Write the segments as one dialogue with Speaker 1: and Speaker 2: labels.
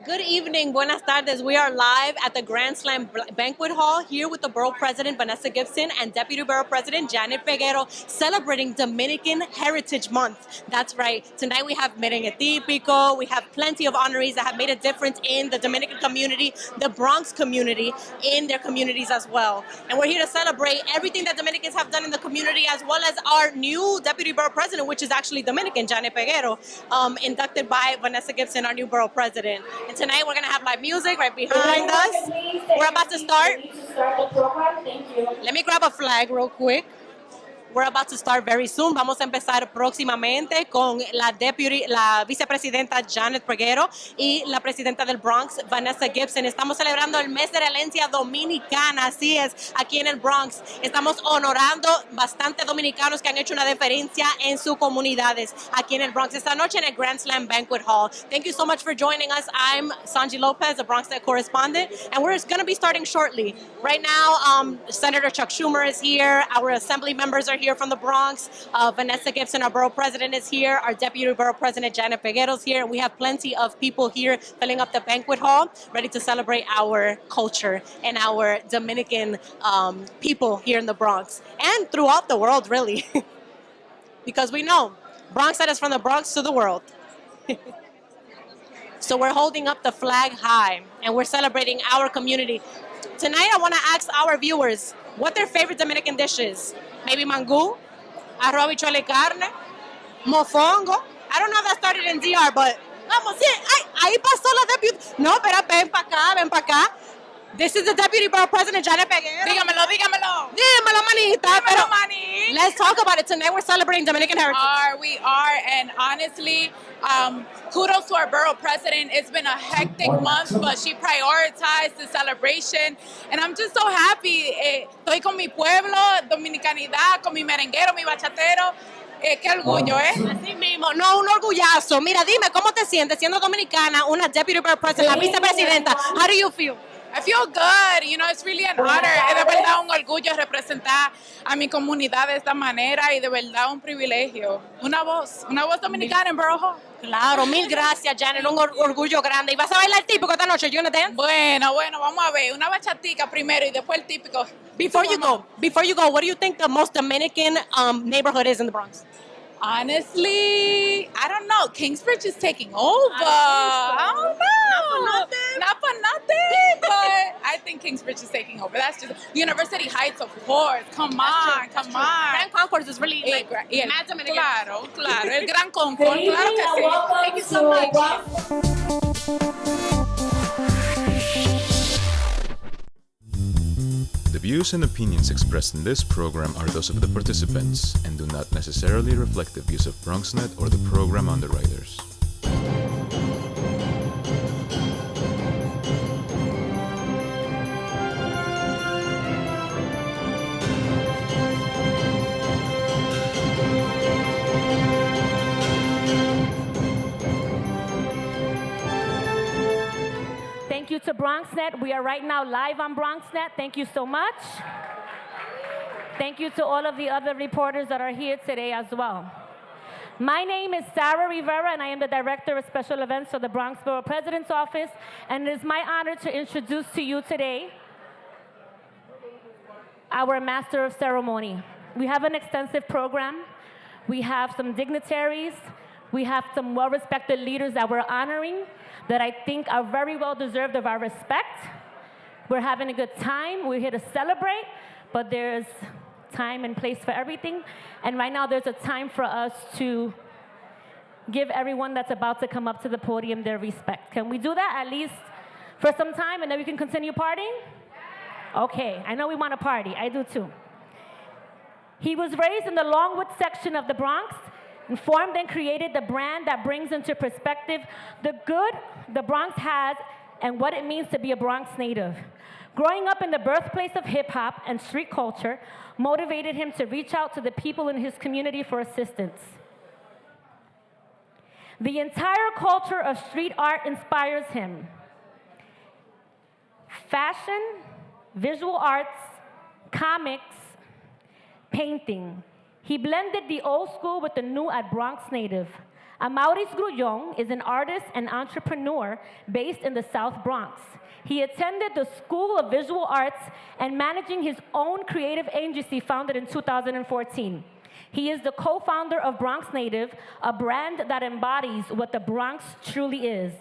Speaker 1: Good evening, buenas tardes. We are live at the Grand Slam Banquet Hall here with the Borough President, Vanessa Gibson, and Deputy Borough President, Janet Peguero, celebrating Dominican Heritage Month. That's right. Tonight we have Merengue Típico. We have plenty of honorees that have made a difference in the Dominican community, the Bronx community, in their communities as well. And we're here to celebrate everything that Dominicans have done in the community, as well as our new Deputy Borough President, which is actually Dominican, Janet Peguero, inducted by Vanessa Gibson, our new Borough President. And tonight we're going to have live music right behind us. We're about to start. Let me grab a flag real quick. We're about to start very soon. Vamos a empezar próximamente con la vicepresidenta Janet Peguero y la presidenta del Bronx, Vanessa Gibson. Estamos celebrando el mes de la herencia dominicana, así es, aquí en el Bronx. Estamos honorando bastantes dominicanos que han hecho una diferencia en sus comunidades aquí en el Bronx esta noche en el Grand Slam Banquet Hall. Thank you so much for joining us. I'm Sanji Lopez, a BronxNet correspondent, and we're going to be starting shortly. Right now, Senator Chuck Schumer is here. Our assembly members are here from the Bronx. Vanessa Gibson, our borough president, is here. Our deputy borough president, Janet Peguero, is here. We have plenty of people here filling up the banquet hall, ready to celebrate our culture and our Dominican people here in the Bronx and throughout the world, really. Because we know BronxNet is from the Bronx to the world. So we're holding up the flag high and we're celebrating our community. Tonight, I want to ask our viewers what their favorite Dominican dish is. Maybe mangú, arroz, habichuela y carne, mofongo. I don't know if that started in DR, but vamos, sí, ahí pasó la deputy. No, pero ven para acá, ven para acá. This is the Deputy Borough President, Janet Peguero.
Speaker 2: Dígamelo.
Speaker 1: Dímelo, manita.
Speaker 2: Dímelo, mani.
Speaker 1: Let's talk about it. Tonight we're celebrating Dominican Heritage.
Speaker 2: We are, and honestly, kudos to our borough president. It's been a hectic month, but she prioritized the celebration, and I'm just so happy. Estoy con mi pueblo, dominicanidad, con mi merenguero, mi bachatero. Qué orgullo, ¿eh?
Speaker 1: Así mismo, no, un orgullazo. Mira, dime, ¿cómo te sientes siendo dominicana, una Deputy Borough President, la vicepresidenta? How do you feel?
Speaker 2: I feel good, you know, it's really an honor. Es de verdad un orgullo representar a mi comunidad de esta manera y de verdad un privilegio. Una voz dominicana en Borough Hall.
Speaker 1: Claro, mil gracias, Janet, un orgullo grande. ¿Y vas a bailar típico esta noche, Jonathan?
Speaker 2: Bueno, vamos a ver. Una bachatica primero y después el típico.
Speaker 1: Before you go, what do you think the most Dominican neighborhood is in the Bronx?
Speaker 2: Honestly, I don't know. Kingsbridge is taking over. I don't know. Not for nothing, but I think Kingsbridge is taking over. That's just University Heights, of course. Come on.
Speaker 1: Grand Concourse is really
Speaker 2: mad Dominican. Claro. El Gran Concourse. Claro que sí.
Speaker 1: Thank you so much.
Speaker 3: The views and opinions expressed in this program are those of the participants and do not necessarily reflect the views of BronxNet or the program underwriters.
Speaker 4: Thank you to BronxNet. We are right now live on BronxNet. Thank you so much. Thank you to all of the other reporters that are here today as well. My name is Sarah Rivera, and I am the Director of Special Events for the Bronx Borough President's Office, and it is my honor to introduce to you today our Master of Ceremony. We have an extensive program. We have some dignitaries. We have some well-respected leaders that we're honoring that I think are very well deserved of our respect. We're having a good time. We're here to celebrate, but there's time and place for everything. And right now there's a time for us to give everyone that's about to come up to the podium their respect. Can we do that at least for some time and then we can continue partying? Okay, I know we want to party. I do too. He was raised in the Longwood section of the Bronx, and formed and created the brand that brings into perspective the good the Bronx has and what it means to be a Bronx native. Growing up in the birthplace of hip-hop and street culture motivated him to reach out to the people in his community for assistance. The entire culture of street art inspires him. Fashion, visual arts, comics, painting. He blended the old school with the new at Bronx Native. Amaurys Grullon is an artist and entrepreneur based in the South Bronx. He attended the School of Visual Arts and managing his own creative agency founded in 2014. He is the co-founder of Bronx Native, a brand that embodies what the Bronx truly is.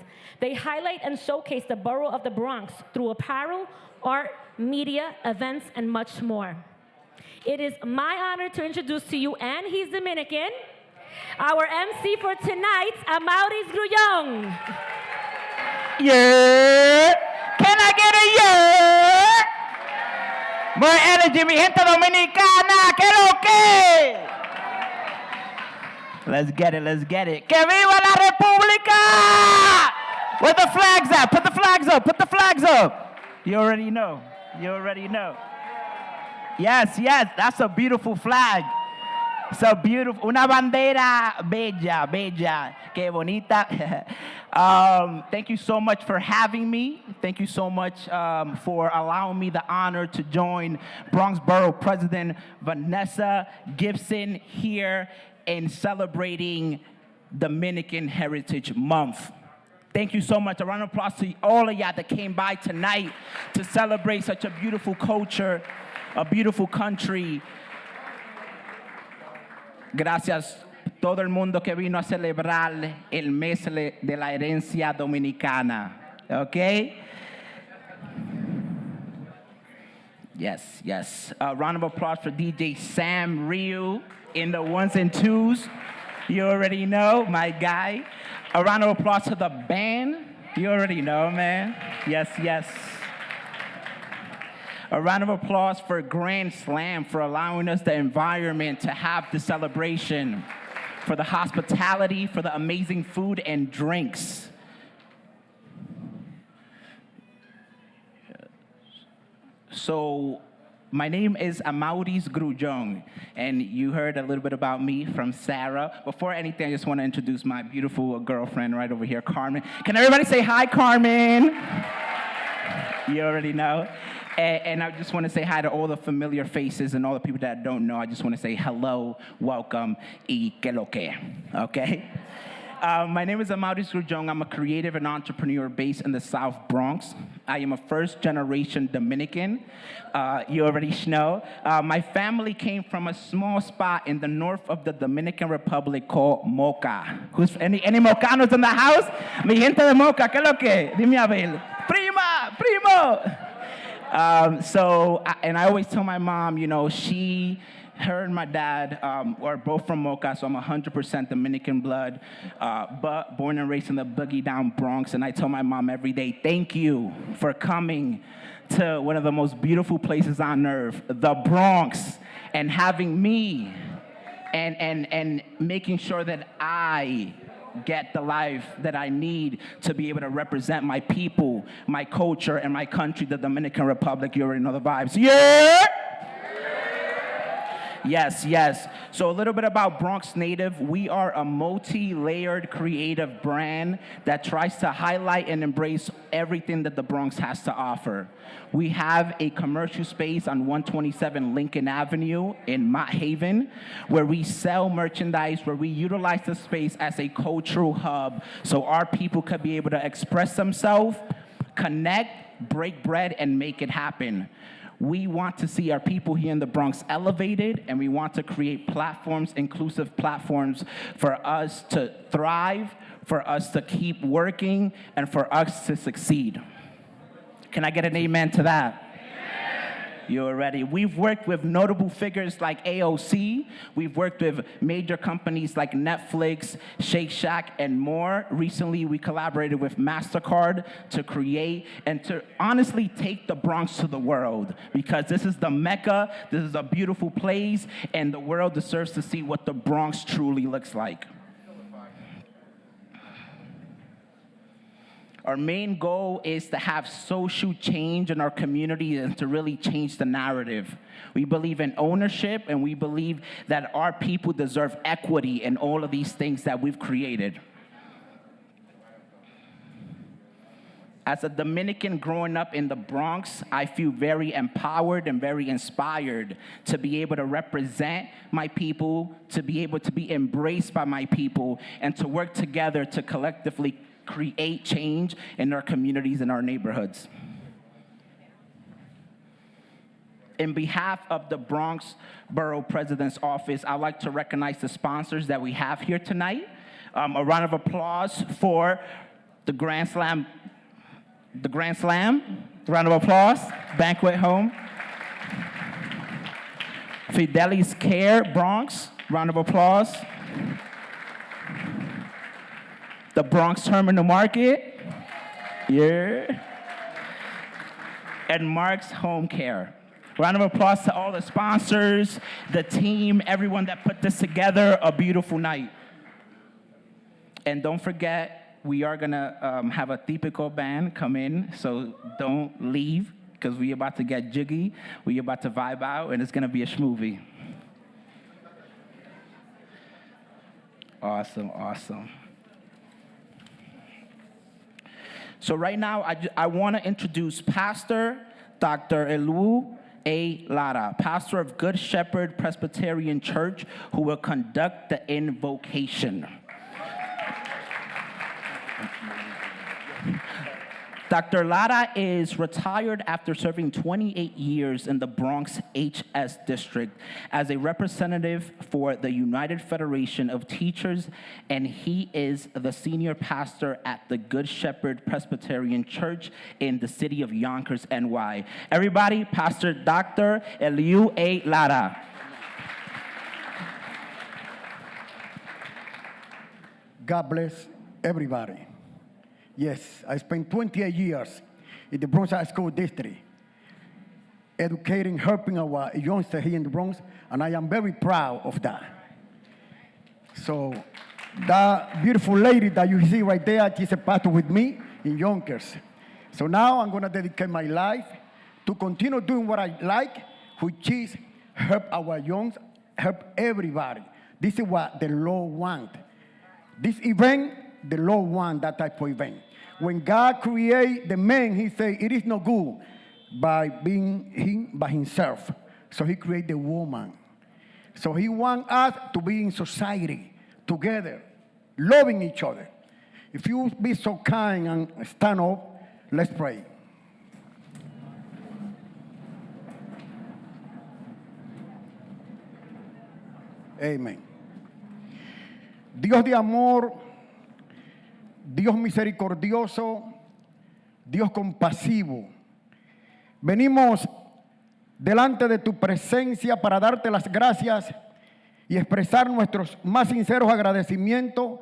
Speaker 4: They highlight and showcase the borough of the Bronx through apparel, art, media, events, and much more. It is my honor to introduce to you, and he's Dominican, our MC for tonight, Amaurys Grullon.
Speaker 5: Yeah! Can I get a yeah? More energy, mi gente dominicana, que lo que? Let's get it, let's get it. Que viva la República! Where the flags at? Put the flags up, put the flags up. You already know, you already know. Yes, yes, that's a beautiful flag. So beautiful, una bandera bella, bella, que bonita. Thank you so much for having me. Thank you so much for allowing me the honor to join Bronx Borough President Vanessa Gibson here in celebrating Dominican Heritage Month. Thank you so much. A round of applause to all of y'all that came by tonight to celebrate such a beautiful culture, a beautiful country. Gracias todo el mundo que vino a celebrar el mes de la herencia dominicana. Okay? Yes, yes. A round of applause for DJ Sam Ryu in the ones and twos. You already know, my guy. A round of applause to the band. You already know, man. Yes, yes. A round of applause for Grand Slam for allowing us the environment to have the celebration, for the hospitality, for the amazing food and drinks. So, my name is Amaurys Grullon, and you heard a little bit about me from Sarah. Before anything, I just want to introduce my beautiful girlfriend right over here, Carmen. Can everybody say hi, Carmen? You already know. And I just want to say hi to all the familiar faces and all the people that I don't know. I just want to say hello, welcome, y que lo que, okay? My name is Amaurys Grullon. I'm a creative and entrepreneur based in the South Bronx. I am a first-generation Dominican. You already know. My family came from a small spot in the north of the Dominican Republic called Moca. Any Mocanos in the house? Mi gente de Moca, ¿qué lo que? Dime a ver. Prima, primo! And I always tell my mom, you know, her and my dad are both from Moca, so I'm 100% Dominican blood, but born and raised in the boogie down Bronx. And I tell my mom every day, thank you for coming to one of the most beautiful places on earth, the Bronx, and having me and making sure that I get the life that I need to be able to represent my people, my culture, and my country, the Dominican Republic. You already know the vibes. Yeah! Yes, yes. So a little bit about Bronx Native. We are a multi-layered creative brand that tries to highlight and embrace everything that the Bronx has to offer. We have a commercial space on 127 Lincoln Avenue in Mott Haven, where we sell merchandise, where we utilize the space as a cultural hub so our people could be able to express themselves, connect, break bread, and make it happen. We want to see our people here in the Bronx elevated, and we want to create platforms, inclusive platforms, for us to thrive, for us to keep working, and for us to succeed. Can I get an amen to that? You already. We've worked with notable figures like AOC. We've worked with major companies like Netflix, Shake Shack, and more. Recently, we collaborated with MasterCard to create and to honestly take the Bronx to the world, because this is the Mecca, this is a beautiful place, and the world deserves to see what the Bronx truly looks like. Our main goal is to have social change in our community and to really change the narrative. We believe in ownership, and we believe that our people deserve equity in all of these things that we've created. As a Dominican growing up in the Bronx, I feel very empowered and very inspired to be able to represent my people, to be able to be embraced by my people, and to work together to collectively create change in our communities and our neighborhoods. In behalf of the Bronx Borough President's Office, I'd like to recognize the sponsors that we have here tonight. A round of applause for the Grand Slam, round of applause, Banquet Home. Fidelis Care Bronx, round of applause. The Bronx Terminal Market, yeah. And Mark's Home Care. Round of applause to all the sponsors, the team, everyone that put this together. A beautiful night. And don't forget, we are gonna have a típico band come in, so don't leave, because we're about to get jiggy, we're about to vibe out, and it's gonna be a schmovie. Awesome, awesome. So right now, I wanna introduce Pastor Dr. Elu A. Lara, pastor of Good Shepherd Presbyterian Church, who will conduct the invocation. Dr. Lara is retired after serving 28 years in the Bronx HS District as a representative for the United Federation of Teachers, and he is the senior pastor at the Good Shepherd Presbyterian Church in the city of Yonkers, NY. Everybody, Pastor Dr. Eliu A. Lara.
Speaker 6: God bless everybody. Yes, I spent 28 years in the Bronx High School District, educating, helping our youngsters here in the Bronx, and I am very proud of that. So that beautiful lady that you see right there, she's a pastor with me in Yonkers. So now I'm going to dedicate my life to continue doing what I like, which is help our youngs, help everybody. This is what the Lord wants. This event, the Lord wants that type of event. When God created the man, he said, it is not good by being him by himself. So he created the woman. So he wants us to be in society together, loving each other. If you be so kind and stand up, let's pray. Amen. Dios de amor, Dios misericordioso, Dios compasivo, venimos delante de tu presencia para darte las gracias y expresar nuestros más sinceros agradecimientos.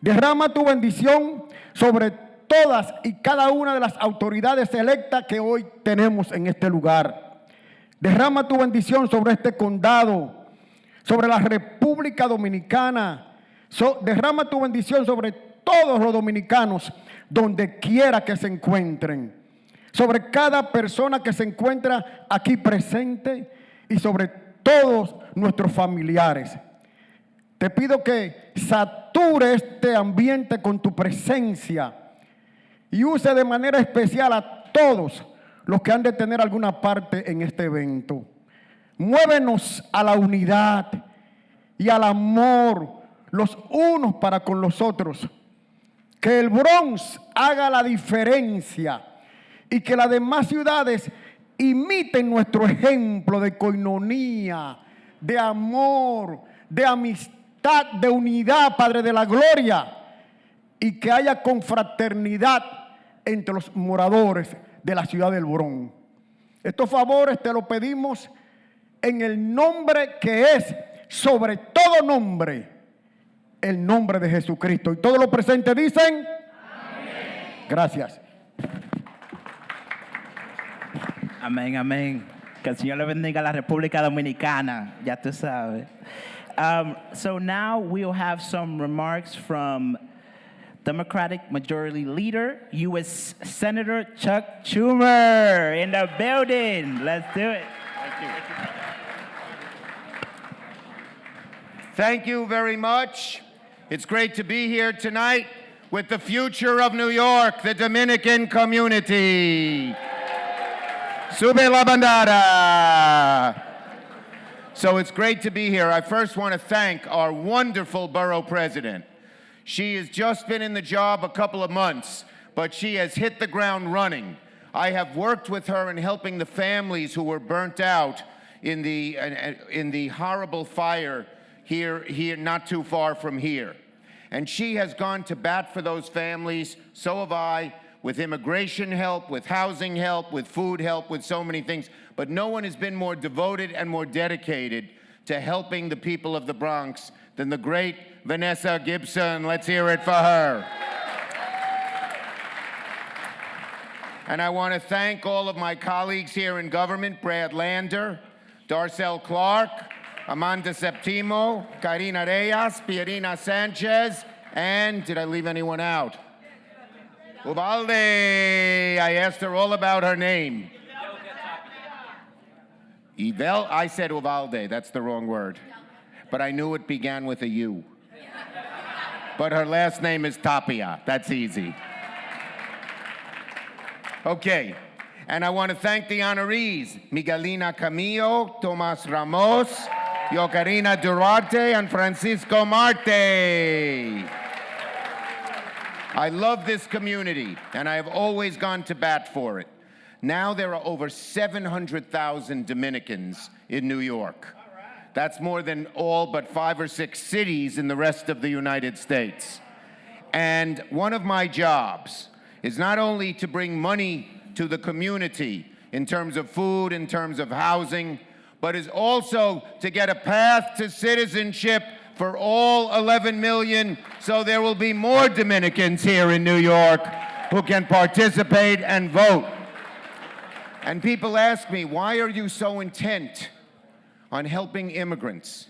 Speaker 6: Derrama tu bendición sobre todas y cada una de las autoridades electas que hoy tenemos en este lugar. Derrama tu bendición sobre este condado, sobre la República Dominicana. Derrama tu bendición sobre todos los dominicanos, donde quiera que se encuentren. Sobre cada persona que se encuentra aquí presente y sobre todos nuestros familiares. Te pido que sature este ambiente con tu presencia y use de manera especial a todos los que han de tener alguna parte en este evento. Muévenos a la unidad y al amor los unos para con los otros. Que el Bronx haga la diferencia y que las demás ciudades imiten nuestro ejemplo de coinonía, de amor, de amistad, de unidad, Padre de la Gloria, y que haya confraternidad entre los moradores de la ciudad del Bronx. Estos favores te los pedimos en el nombre que es sobre todo nombre, el nombre de Jesucristo. Y todos los presentes dicen amén. Gracias.
Speaker 5: Amén, amén. Que el Señor le bendiga a la República Dominicana. Ya tú sabes. So now we'll have some remarks from Democratic Majority Leader, U.S. Senator Chuck Schumer in the building. Let's do it. Thank you.
Speaker 7: Thank you very much. It's great to be here tonight. with the future of New York, the Dominican community. Sube la bandera. So it's great to be here. I first want to thank our wonderful borough president. She has just been in the job a couple of months, but she has hit the ground running. I have worked with her in helping the families who were burnt out in the horrible fire here not too far from here. And she has gone to bat for those families. So have I, with immigration help, with housing help, with food help, with so many things. But no one has been more devoted and more dedicated to helping the people of the Bronx than the great Vanessa Gibson. Let's hear it for her. And I want to thank all of my colleagues here in government, Brad Lander, Darcel Clark, Amanda Septimo, Karina Reyes, Pierina Sanchez, and did I leave anyone out? Uvalde. I asked her all about her name. I said Uvalde, that's the wrong word. But I knew it began with a U. But her last name is Tapia, that's easy. Okay, and I want to thank the honorees, Miguelina Camilo, Tomas Ramos, Yokarina Duarte, and Francisco Marte. I love this community, and I have always gone to bat for it. Now there are over 700,000 Dominicans in New York. That's more than all but 5 or 6 cities in the rest of the United States. And one of my jobs is not only to bring money to the community in terms of food, in terms of housing, but is also to get a path to citizenship for all 11 million, so there will be more Dominicans here in New York who can participate and vote. And people ask me, why are you so intent on helping immigrants?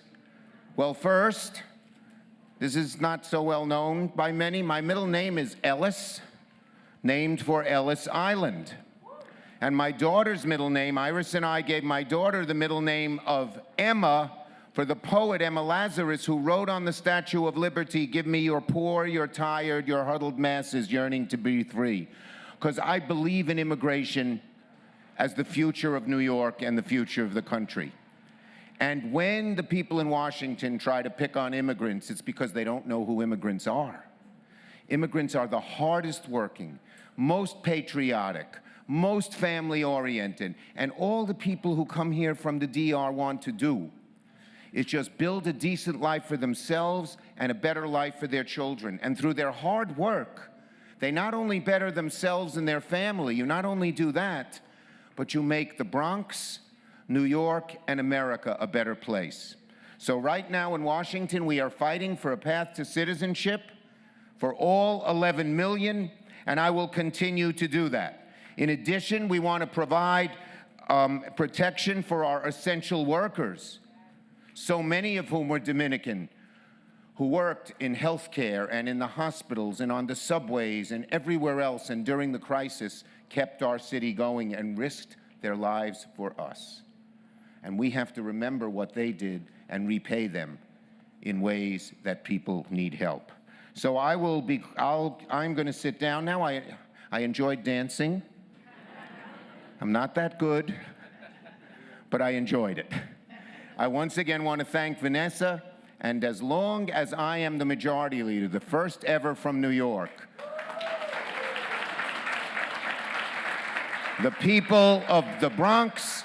Speaker 7: Well, first, this is not so well known by many. My middle name is Ellis, named for Ellis Island. And my daughter's middle name, Iris and I gave my daughter the middle name of Emma for the poet Emma Lazarus, who wrote on the Statue of Liberty, "Give me your poor, your tired, your huddled masses yearning to be free." Because I believe in immigration as the future of New York and the future of the country. And when the people in Washington try to pick on immigrants, it's because they don't know who immigrants are. Immigrants are the hardest working, most patriotic, most family-oriented, and all the people who come here from the DR want to do is just build a decent life for themselves and a better life for their children. And through their hard work, they not only better themselves and their family, you not only do that, but you make the Bronx, New York, and America a better place. So right now in Washington, we are fighting for a path to citizenship for all 11 million, and I will continue to do that. In addition, we want to provide protection for our essential workers, so many of whom were Dominican, who worked in healthcare and in the hospitals and on the subways and everywhere else, and during the crisis kept our city going and risked their lives for us. And we have to remember what they did and repay them in ways that people need help. So I'm going to sit down now. I enjoyed dancing. I'm not that good, but I enjoyed it. I once again want to thank Vanessa, and as long as I am the majority leader, the first ever from New York, the people of the Bronx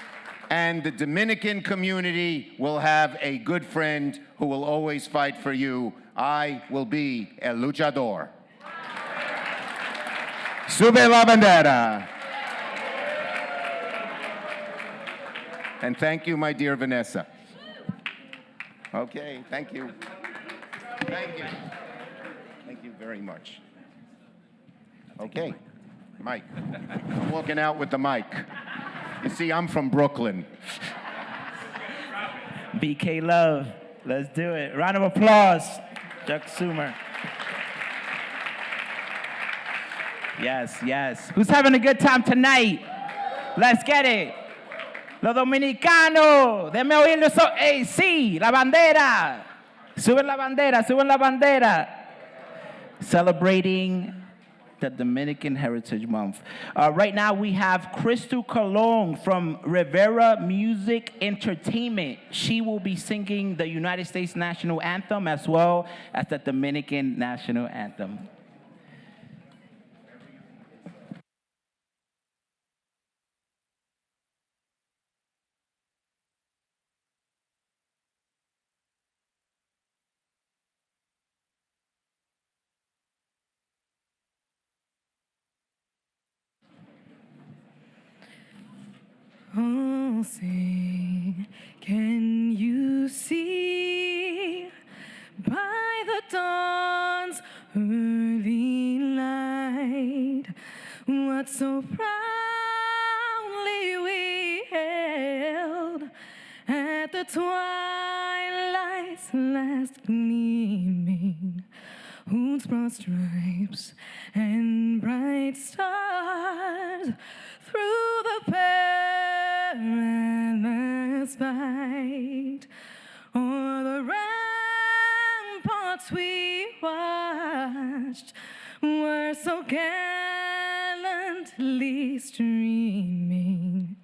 Speaker 7: and the Dominican community will have a good friend who will always fight for you. I will be el luchador. Sube la bandera. And thank you, my dear Vanessa. Okay, thank you. Thank you. Thank you very much. Okay, Mike. I'm walking out with the mic. You see, I'm from Brooklyn.
Speaker 5: BK Love, let's do it. Round of applause, Chuck Schumer. Yes, yes. Who's having a good time tonight? Let's get it. Los dominicanos, déme oírlo eso. Hey, sí, la bandera. Suben la bandera, suben la bandera. celebrating the Dominican Heritage Month. Right now we have Crystal Colon from Rivera Music Entertainment. She will be singing the United States National Anthem as well as the Dominican National Anthem.
Speaker 8: Oh, say, can you see by the dawn's early light what so proudly we held at the twilight's last gleaming, whose broad stripes and bright stars through the perilous fight o'er the ramparts we watched were so gallantly streaming,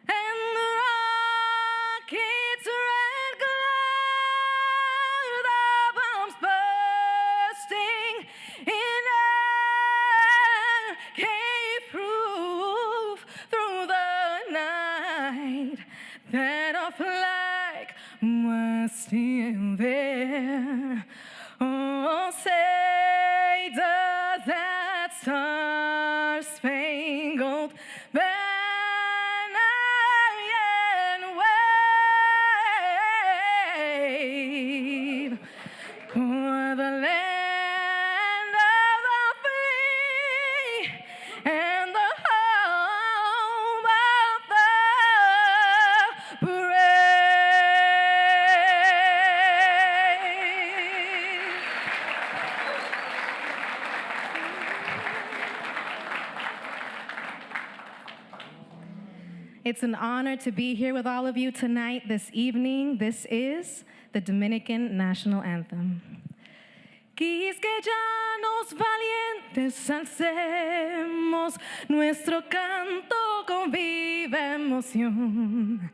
Speaker 8: and the rocket's red glare, the bombs bursting in air, gave proof through the night that our flag was still there. Oh, say, does that star-spangled banner yet wave o'er the land of the free and the home of the brave? It's an honor to be here with all of you tonight, this evening. This is the Dominican National Anthem. Quis que ya nos valientes alcemos, nuestro canto con viva emoción,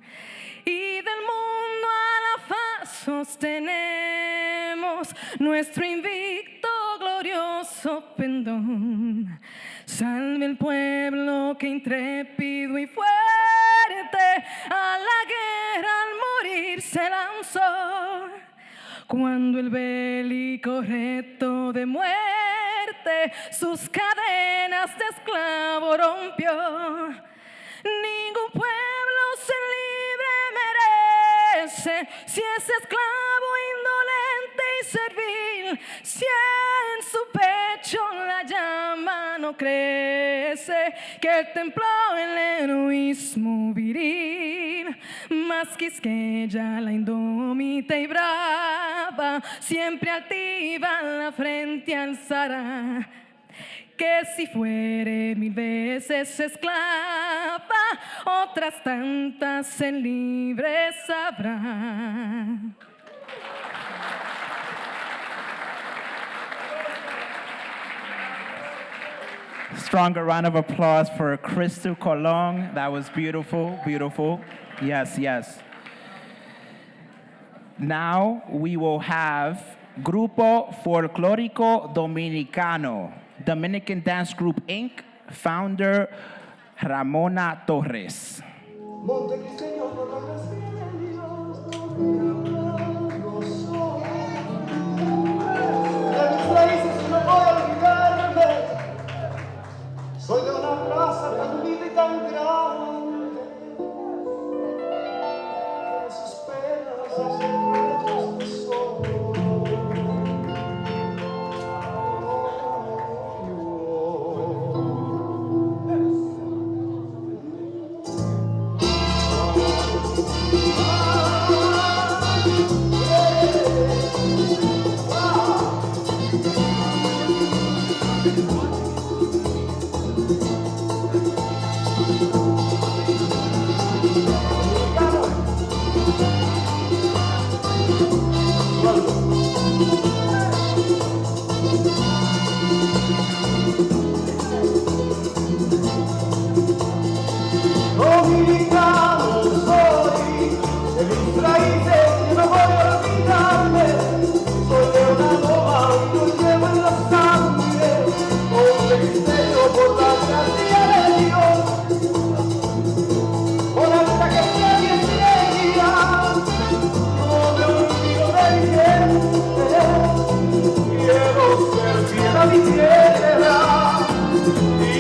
Speaker 8: y del mundo a la faz sostenemos nuestro invicto glorioso pendón. Salve el pueblo que intrépido y fuerte a la guerra al morir se lanzó, cuando el bélico reto de muerte sus cadenas de esclavo rompió. Ningún pueblo se libre merece si es esclavo indolente y servil, si en su pecho la llama no crece, que templó el heroísmo viril. Más Quisqueya, la indómita y brava, siempre altiva la frente alzará, que si fuere 1000 veces esclava, otras tantas en libre sabrá.
Speaker 5: Stronger round of applause for Crystal Colon. That was beautiful, beautiful. Yes, yes. Now we will have Grupo Folclórico Dominicano, Dominican Dance Group Inc., founder Ramona Torres.
Speaker 9: Soy de una raza tan linda y tan grande, que sus penas hacen rayos de sol.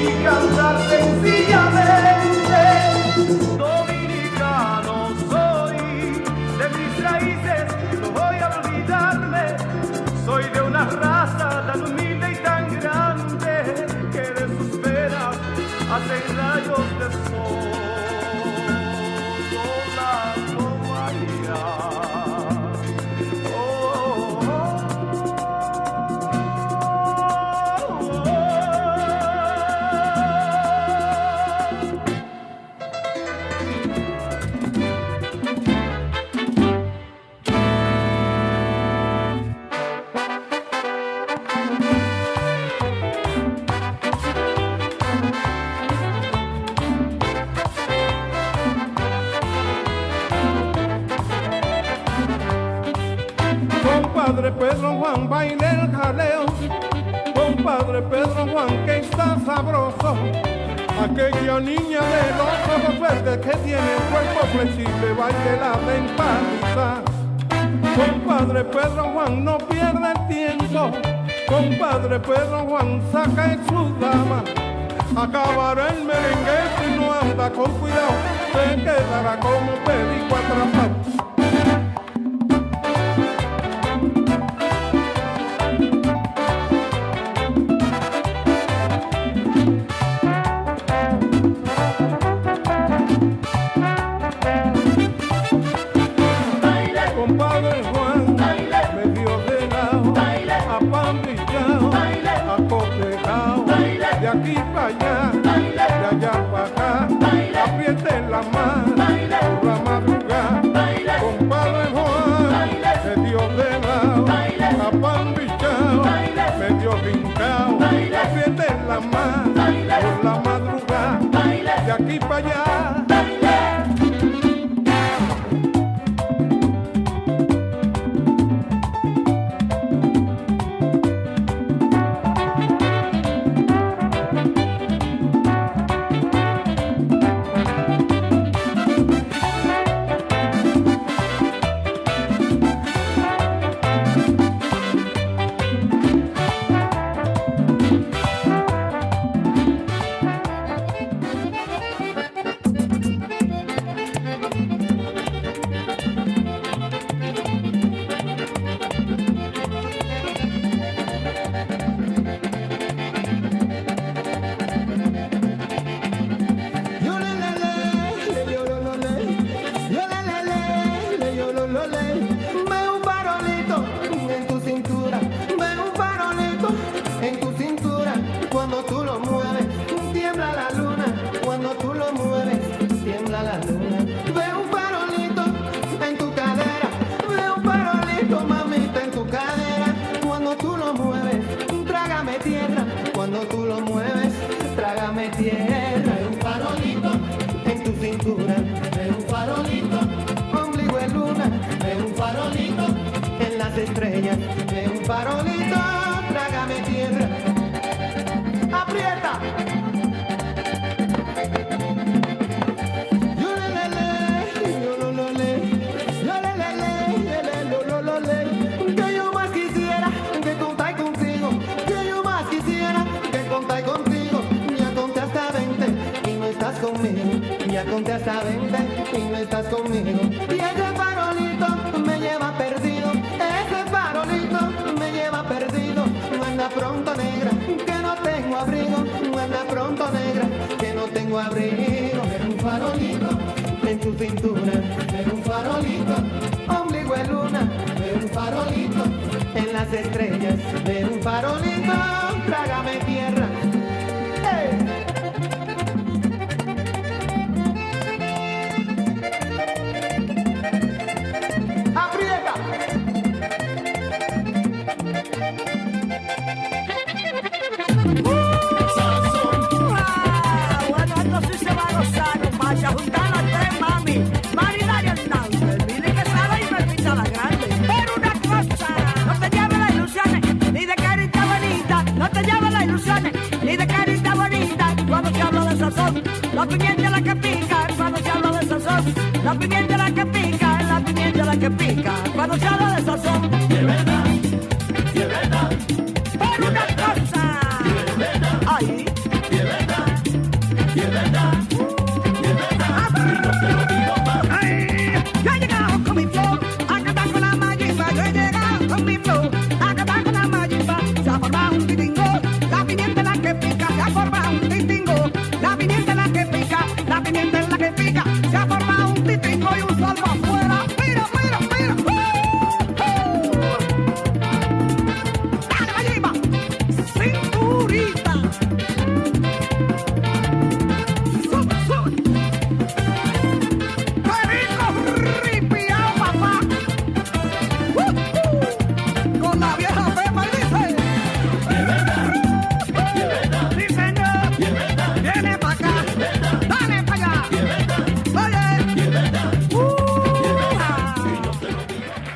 Speaker 9: y cantar sencillamente. Dominicano soy, de mis raíces no voy a olvidarme. Soy de una raza tan humilde y tan grande que de sus venas hacen rayos de sol. Hola, Compadre Pedro Juan, baile el jaleo. Compadre Pedro Juan, que está sabroso. Aquella niña de los ojos verdes que tiene el cuerpo flexible, baile la de empaliza. Compadre Pedro Juan, no pierde el tiempo. Compadre Pedro Juan, saca en su dama. Acabará el merengue si no anda con cuidado. Se quedará como perico atrapado. Compadre Juan, medio de lado, apambillao, acotejao, de aquí para allá, de allá para acá, apriete la mano, por la madrugada. Compadre Juan, medio de lado, apambillao, medio brincao, apriete la mano, por la madrugada, de aquí para allá. Estrellas de un farolito, trágame tierra, aprieta. Yo le le le, yo lo le, yo le le le, que yo más quisiera que contar contigo, que yo más quisiera que contar contigo. Ya conté hasta 20 y no estás conmigo, ya conté hasta 20 y no estás conmigo. Y ese farolito me lleva perdido. Anda pronto negra, que no tengo abrigo. Anda pronto negra, que no tengo abrigo. Ver un farolito en tu cintura, ver un farolito, ombligo de luna, ver un farolito en las estrellas, ver un farolito, trágame tierra. ¡Hey!
Speaker 10: La pimienta la que pica, cuando se habla de sazón. La pimienta la que pica, la pimienta la que pica, cuando se habla de sazón. De verdad, de verdad. Por una cosa. De verdad. Ay. De verdad.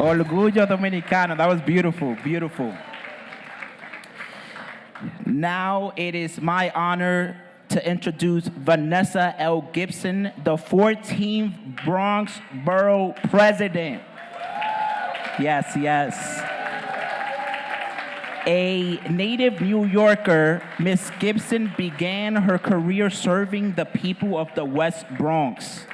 Speaker 5: Orgullo Dominicano. That was beautiful, beautiful. Now it is my honor to introduce Vanessa L. Gibson, the 14th Bronx Borough President. Yes, yes. A native New Yorker, Miss Gibson began her career serving the people of the West Bronx.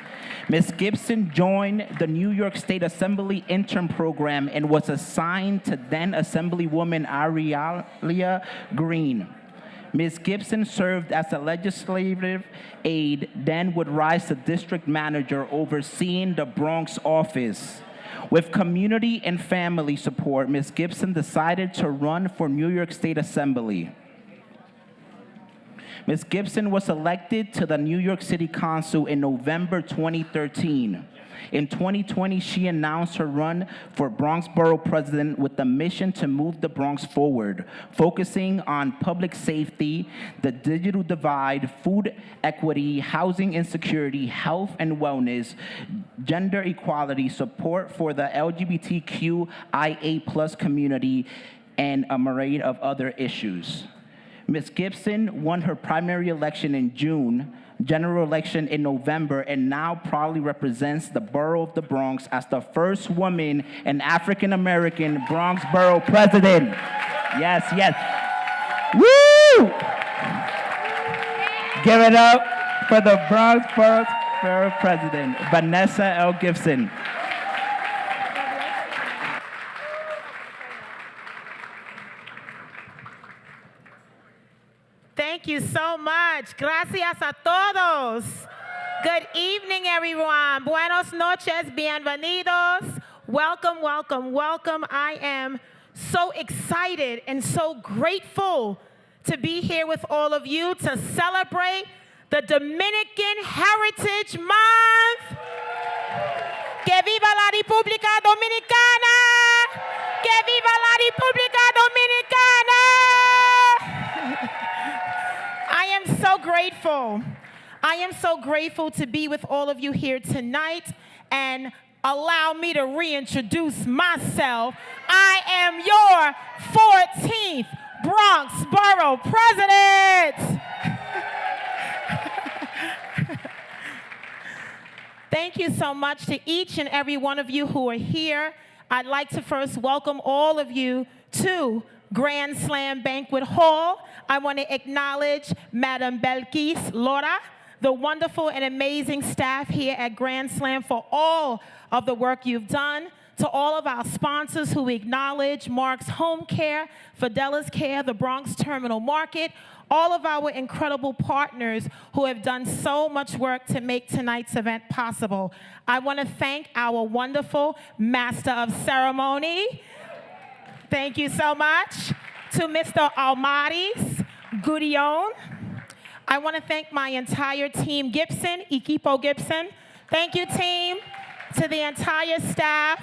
Speaker 5: Ms. Gibson joined the New York State Assembly intern program and was assigned to then Assemblywoman Arialia Green. Ms. Gibson served as a legislative aide, then would rise to district manager overseeing the Bronx office. With community and family support, Ms. Gibson decided to run for New York State Assembly. Ms. Gibson was elected to the New York City Council in November 2013. In 2020, she announced her run for Bronx Borough President with the mission to move the Bronx forward, focusing on public safety, the digital divide, food equity, housing insecurity, health and wellness, gender equality, support for the LGBTQIA+ community, and a myriad of other issues. Ms. Gibson won her primary election in June, general election in November, and now proudly represents the borough of the Bronx as the first woman and African-American Bronx Borough President. Yes, yes. Woo! Give it up for the Bronx Borough President, Vanessa L. Gibson.
Speaker 11: Thank you so much. Gracias a todos. Good evening, everyone. Buenos noches, bienvenidos. Welcome, welcome, welcome. I am so excited and so grateful to be here with all of you to celebrate the Dominican Heritage Month. Que viva la República Dominicana! Que viva la República Dominicana! I am so grateful. I am so grateful to be with all of you here tonight, and allow me to reintroduce myself. I am your 14th Bronx Borough President. Thank you so much to each and every one of you who are here. I'd like to first welcome all of you to Grand Slam Banquet Hall. I want to acknowledge Madam Belkis Laura, the wonderful and amazing staff here at Grand Slam for all of the work you've done. To all of our sponsors who acknowledge Mark's Home Care, Fidela's Care, the Bronx Terminal Market, all of our incredible partners who have done so much work to make tonight's event possible. I want to thank our wonderful Master of Ceremony. Thank you so much. To Mr. Amaurys Grullon. I want to thank my entire team, Gibson, Equipo Gibson. Thank you, team. To the entire staff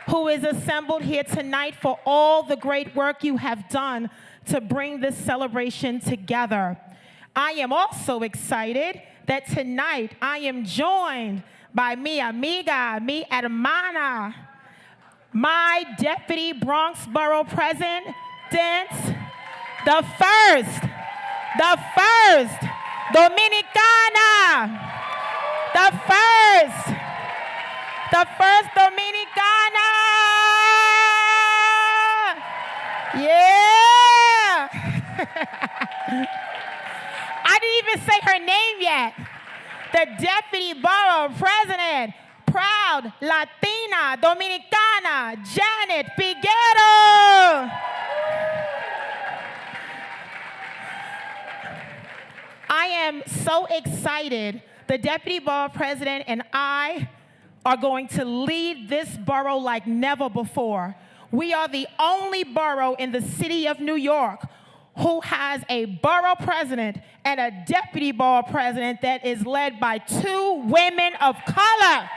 Speaker 11: who is assembled here tonight for all the great work you have done to bring this celebration together. I am also excited that tonight I am joined by mi amiga, mi hermana, my Deputy Bronx Borough President, the first Dominicana, the first Dominicana. Yeah. I didn't even say her name yet. The Deputy Borough President, proud Latina Dominicana, Janet Peguero. I am so excited. The Deputy Borough President and I are going to lead this borough like never before. We are the only borough in the city of New York who has a borough president and a deputy borough president that is led by 2 women of color.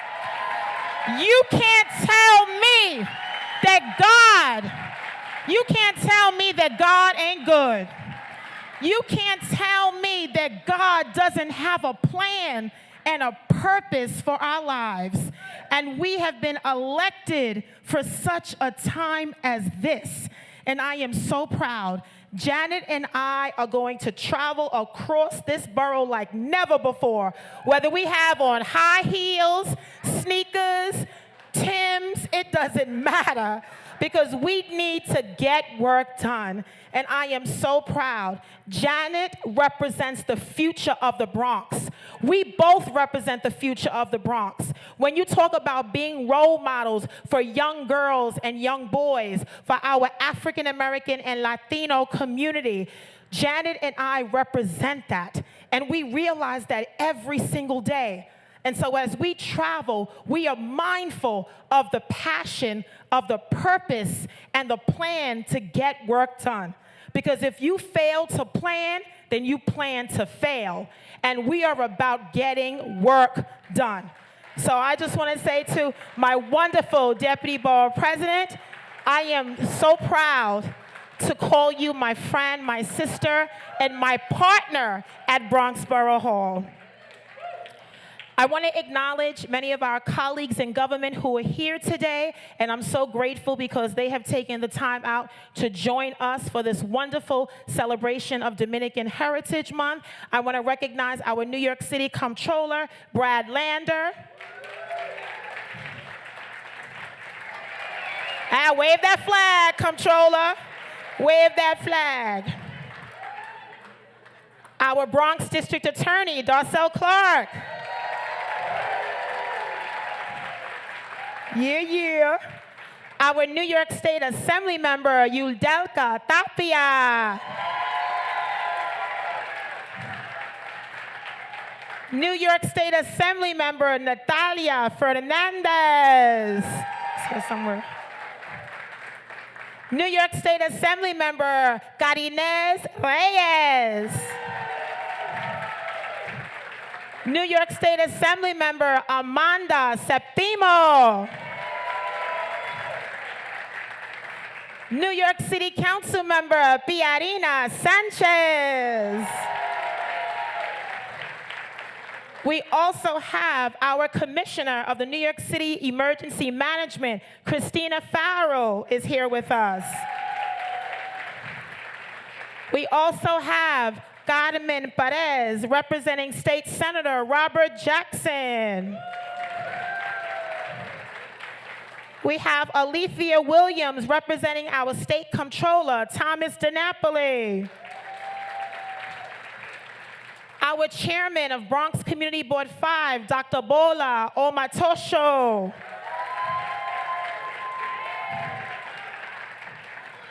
Speaker 11: You can't tell me that God ain't good. You can't tell me that God doesn't have a plan and a purpose for our lives. And we have been elected for such a time as this. And I am so proud. Janet and I are going to travel across this borough like never before. Whether we have on high heels, sneakers, Timbs, it doesn't matter, because we need to get work done. And I am so proud. Janet represents the future of the Bronx. We both represent the future of the Bronx. When you talk about being role models for young girls and young boys, for our African American and Latino community, Janet and I represent that. And we realize that every single day. And so as we travel, we are mindful of the passion, of the purpose, and the plan to get work done. Because if you fail to plan, then you plan to fail. And we are about getting work done. So I just want to say to my wonderful Deputy Borough President, I am so proud to call you my friend, my sister, and my partner at Bronx Borough Hall. I want to acknowledge many of our colleagues in government who are here today, and I'm so grateful because they have taken the time out to join us for this wonderful celebration of Dominican Heritage Month. I want to recognize our New York City Comptroller, Brad Lander. And wave that flag, Comptroller. Wave that flag. Our Bronx District Attorney, Darcel Clark. Yeah. Our New York State Assembly member, Yuldelka Tapia. New York State Assembly member, Natalia Fernandez. It's here somewhere. New York State Assembly member, Carinez Reyes. New York State Assembly member, Amanda Septimo. New York City Council member, Piarina Sanchez. We also have our Commissioner of the New York City Emergency Management, Christina Farrow, is here with us. We also have Carmen Perez, representing State Senator Robert Jackson. We have Alethea Williams, representing our State Comptroller, Thomas DiNapoli. Our Chairman of Bronx Community Board 5, Dr. Bola Omatosho.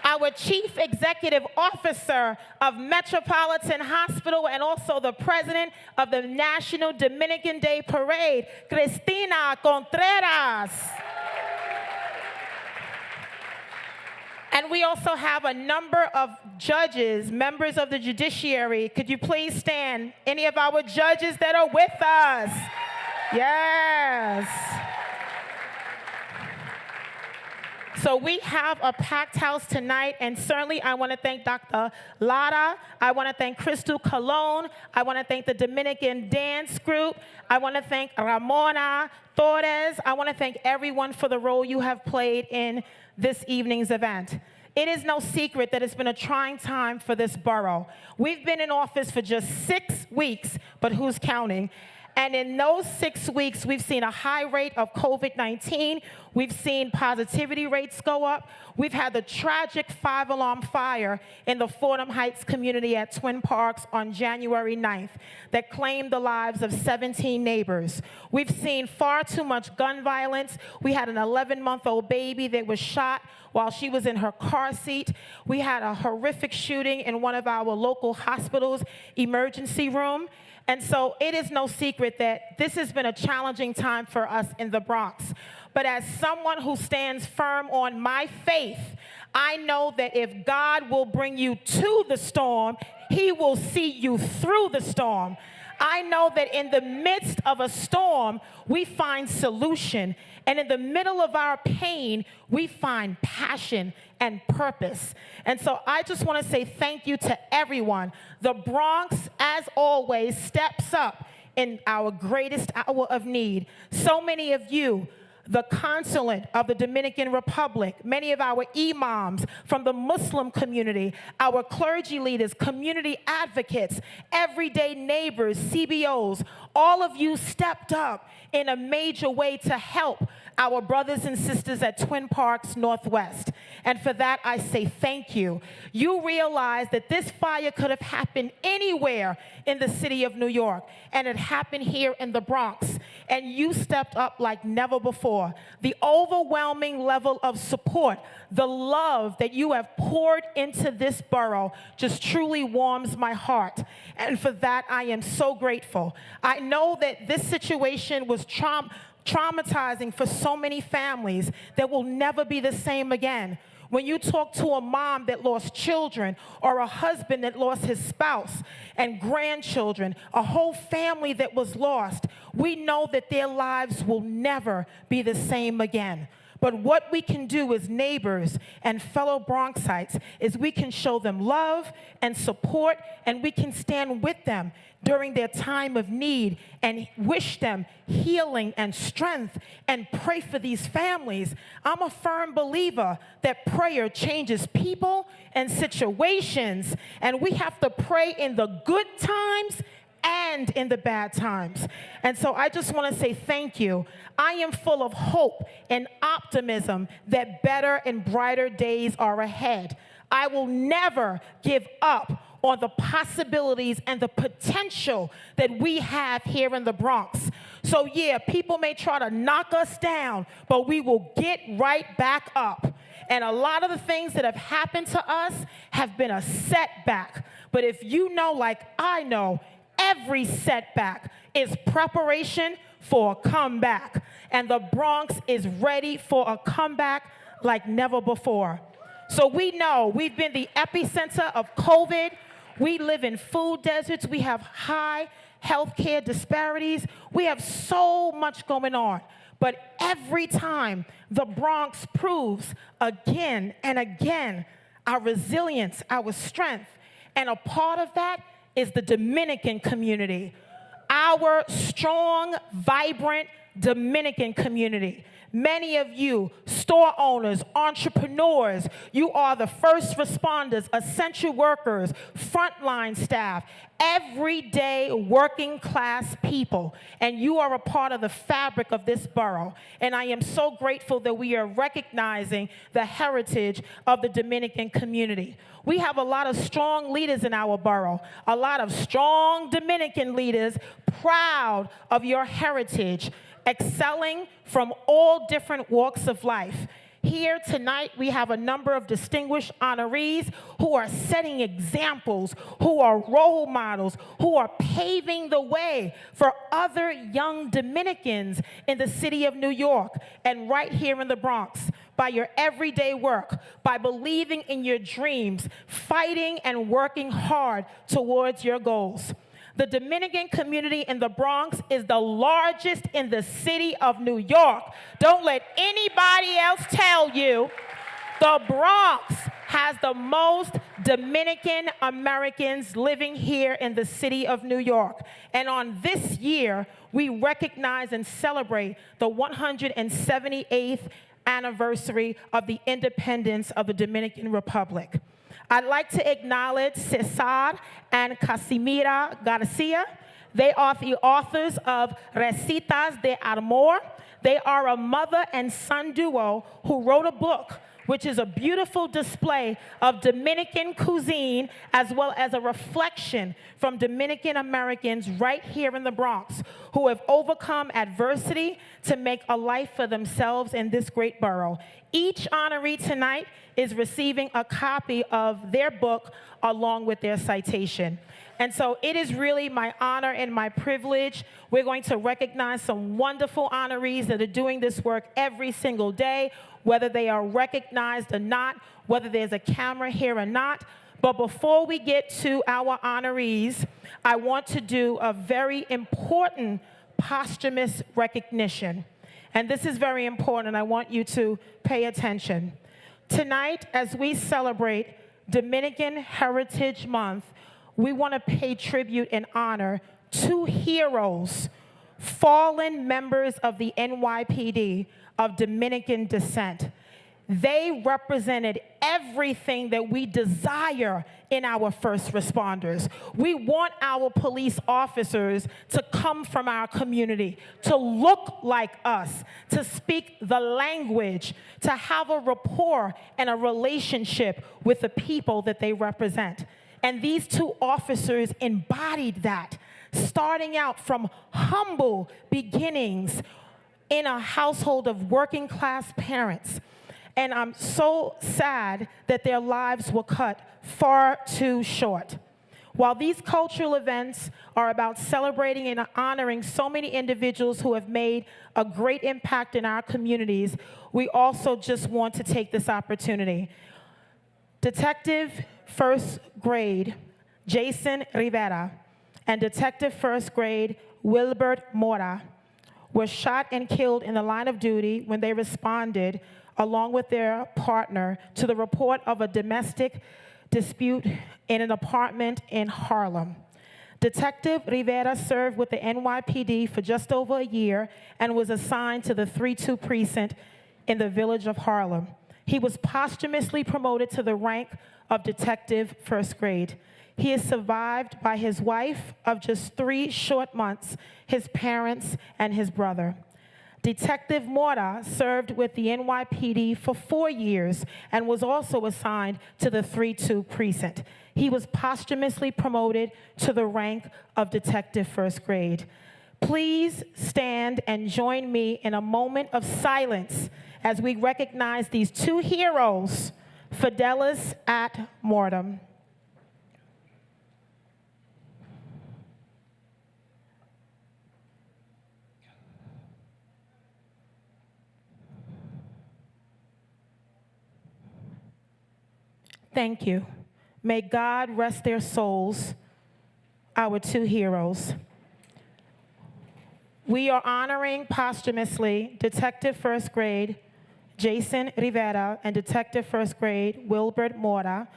Speaker 11: Our Chief Executive Officer of Metropolitan Hospital and also the President of the National Dominican Day Parade, Cristina Contreras. And we also have a number of judges, members of the judiciary. Could you please stand? Any of our judges that are with us? Yes. So we have a packed house tonight, and certainly I want to thank Dr. Lara. I want to thank Crystal Colon. I want to thank the Dominican Dance Group. I want to thank Ramona Torres. I want to thank everyone for the role you have played in this evening's event. It is no secret that it's been a trying time for this borough. We've been in office for just 6 weeks, but who's counting? And in those 6 weeks, we've seen a high rate of COVID-19. We've seen positivity rates go up. We've had the tragic 5-alarm fire in the Fordham Heights community at Twin Parks on January 9th that claimed the lives of 17 neighbors. We've seen far too much gun violence. We had an 11-month-old baby that was shot while she was in her car seat. We had a horrific shooting in one of our local hospitals' emergency room. And so it is no secret that this has been a challenging time for us in the Bronx. But as someone who stands firm on my faith, I know that if God will bring you to the storm, He will see you through the storm. I know that in the midst of a storm, we find solution. And in the middle of our pain, we find passion and purpose. And so I just want to say thank you to everyone. The Bronx, as always, steps up in our greatest hour of need. So many of you, the consulate of the Dominican Republic, many of our imams from the Muslim community, our clergy leaders, community advocates, everyday neighbors, CBOs, all of you stepped up in a major way to help our brothers and sisters at Twin Parks Northwest. And for that, I say thank you. You realize that this fire could have happened anywhere in the city of New York, and it happened here in the Bronx. And you stepped up like never before. The overwhelming level of support, the love that you have poured into this borough just truly warms my heart. And for that, I am so grateful. I know that this situation was traumatizing for so many families that will never be the same again. When you talk to a mom that lost children or a husband that lost his spouse and grandchildren, a whole family that was lost, we know that their lives will never be the same again. But what we can do as neighbors and fellow Bronxites is we can show them love and support, and we can stand with them during their time of need and wish them healing and strength and pray for these families. I'm a firm believer that prayer changes people and situations, and we have to pray in the good times and in the bad times. And so I just want to say thank you. I am full of hope and optimism that better and brighter days are ahead. I will never give up on the possibilities and the potential that we have here in the Bronx. So yeah, people may try to knock us down, but we will get right back up. And a lot of the things that have happened to us have been a setback. But if you know, like I know, every setback is preparation for a comeback. And the Bronx is ready for a comeback like never before. So we know we've been the epicenter of COVID. We live in food deserts. We have high healthcare disparities. We have so much going on. But every time the Bronx proves again and again our resilience, our strength. And a part of that is the Dominican community, our strong, vibrant Dominican community. Many of you, store owners, entrepreneurs, you are the first responders, essential workers, frontline staff, everyday working class people, and you are a part of the fabric of this borough. And I am so grateful that we are recognizing the heritage of the Dominican community. We have a lot of strong leaders in our borough, a lot of strong Dominican leaders proud of your heritage, excelling from all different walks of life. Here tonight, we have a number of distinguished honorees who are setting examples, who are role models, who are paving the way for other young Dominicans in the city of New York and right here in the Bronx. By your everyday work, by believing in your dreams, fighting and working hard towards your goals. The Dominican community in the Bronx is the largest in the city of New York. Don't let anybody else tell you. The Bronx has the most Dominican Americans living here in the city of New York. And on this year, we recognize and celebrate the 178th anniversary of the independence of the Dominican Republic. I'd like to acknowledge Cesar and Casimira Garcia. They are the authors of Recetas de Amor. They are a mother and son duo who wrote a book which is a beautiful display of Dominican cuisine as well as a reflection from Dominican Americans right here in the Bronx who have overcome adversity to make a life for themselves in this great borough. Each honoree tonight is receiving a copy of their book along with their citation. And so it is really my honor and my privilege. We're going to recognize some wonderful honorees that are doing this work every single day, whether they are recognized or not, whether there's a camera here or not. But before we get to our honorees, I want to do a very important posthumous recognition. And this is very important, and I want you to pay attention. Tonight, as we celebrate Dominican Heritage Month, we want to pay tribute and honor two heroes, fallen members of the NYPD of Dominican descent. They represented everything that we desire in our first responders. We want our police officers to come from our community, to look like us, to speak the language, to have a rapport and a relationship with the people that they represent. And these two officers embodied that, starting out from humble beginnings in a household of working class parents. And I'm so sad that their lives were cut far too short. While these cultural events are about celebrating and honoring so many individuals who have made a great impact in our communities, we also just want to take this opportunity. Detective First Grade Jason Rivera and Detective First Grade Wilbert Mora were shot and killed in the line of duty when they responded along with their partner to the report of a domestic dispute in an apartment in Harlem. Detective Rivera served with the NYPD for just over a year and was assigned to the 3-2 precinct in the village of Harlem. He was posthumously promoted to the rank of Detective First Grade. He is survived by his wife of just 3 short months, his parents, and his brother. Detective Mora served with the NYPD for 4 years and was also assigned to the 3-2 precinct. He was posthumously promoted to the rank of Detective First Grade. Please stand and join me in a moment of silence as we recognize these two heroes, Fidelis ad mortem. Thank you. May God rest their souls, our two heroes. We are honoring posthumously Detective First Grade Jason Rivera and Detective First Grade Wilbert Mora,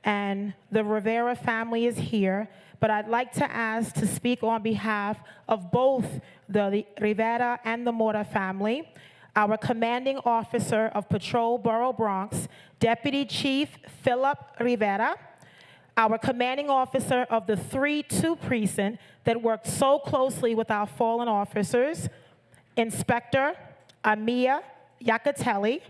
Speaker 11: and the Rivera family is here, but I'd like to ask to speak on behalf of both the Rivera and the Mora family, our commanding officer of Patrol Borough Bronx, Deputy Chief Philip Rivera, our commanding officer of the 3-2 precinct that worked so closely with our fallen officers, Inspector Amia Yakatelli,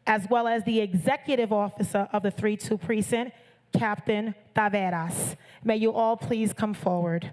Speaker 11: as well as the executive officer of the 3-2 precinct, Captain Taveras. May you all please come forward.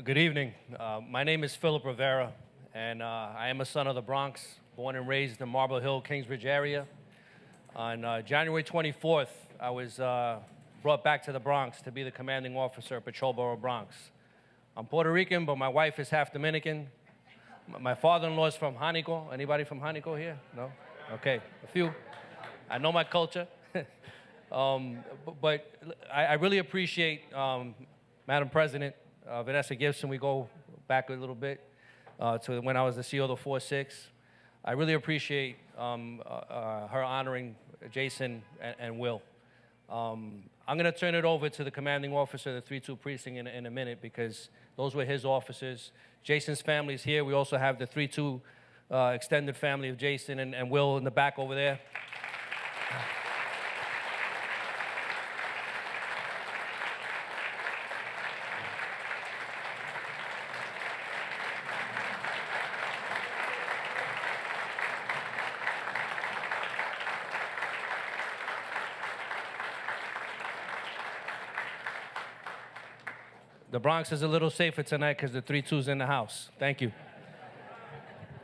Speaker 12: Good evening. My name is Philip Rivera, and I am a son of the Bronx, born and raised in Marble Hill, Kingsbridge area. On January 24th, I was brought back to the Bronx to be the commanding officer of Patrol Borough Bronx. I'm Puerto Rican, but my wife is half Dominican. My father-in-law is from Jánico. Anybody from Jánico here? No? Okay, a few. I know my culture. But I really appreciate Madam President, Vanessa Gibson. We go back a little bit to when I was the CEO of the 4-6. I really appreciate her honoring Jason and Will. I'm going to turn it over to the commanding officer of the 3-2 precinct in a minute because those were his officers. Jason's family is here. We also have the 3-2 extended family of Jason and Will in the back over there. The Bronx is a little safer tonight because the 3-2's in the house. Thank you.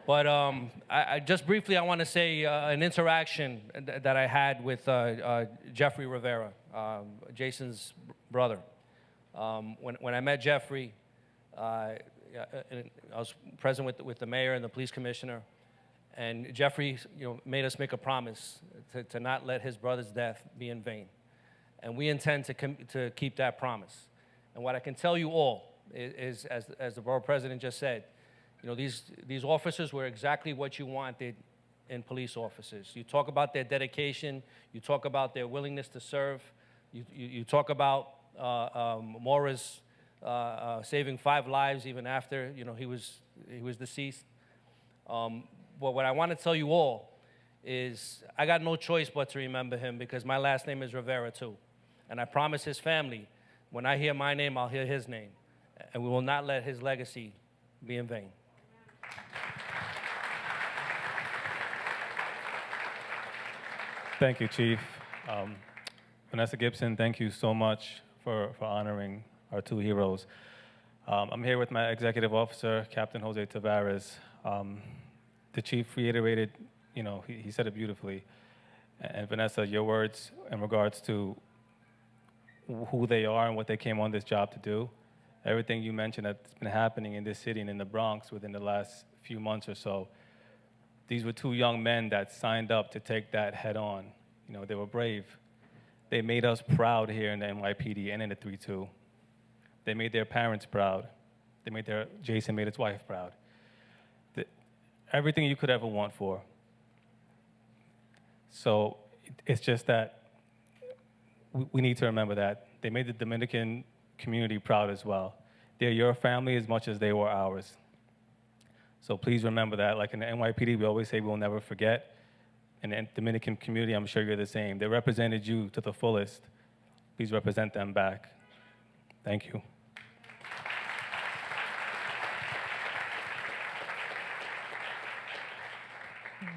Speaker 12: But I just briefly, I want to say an interaction that I had with Jeffrey Rivera, Jason's brother. When I met Jeffrey, I was present with the mayor and the police commissioner, and Jeffrey, made us make a promise to not let his brother's death be in vain, and we intend to keep that promise. And what I can tell you all is as the borough president just said, these officers were exactly what you wanted in police officers. You talk about their dedication, you talk about their willingness to serve, you talk about Amaurys saving 5 lives even after he was deceased. But what I want to tell you all is I got no choice but to remember him because my last name is Rivera too. And I promise his family, when I hear my name, I'll hear his name. And we will not let his legacy be in vain.
Speaker 13: Thank you, Chief. Vanessa Gibson, thank you so much for honoring our 2 heroes. I'm here with my executive officer, Captain Jose Tavares. The Chief reiterated, he said it beautifully. And Vanessa, your words in regards to who they are and what they came on this job to do. Everything you mentioned that's been happening in this city and in the Bronx within the last few months or so, these were 2 young men that signed up to take that head on. They were brave. They made us proud here in the NYPD and in the 3-2. They made their parents proud. Jason made his wife proud. Everything you could ever want for. So it's just that we need to remember that. They made the Dominican community proud as well. They're your family as much as they were ours. So please remember that. Like in the NYPD, we always say we'll never forget. In the Dominican community, I'm sure you're the same. They represented you to the fullest. Please represent them back. Thank you.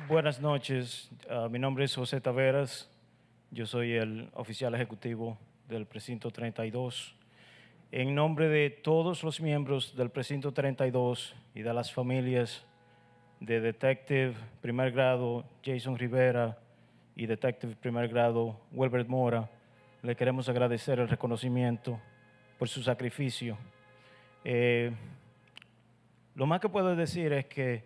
Speaker 14: Buenas noches. Mi nombre es José Taveras. Yo soy el oficial ejecutivo del precinto 32. En nombre de todos los miembros del precinto 32 y de las familias de Detective Primer Grado Jason Rivera y Detective Primer Grado Wilbert Mora, le queremos agradecer el reconocimiento por su sacrificio. Lo más que puedo decir es que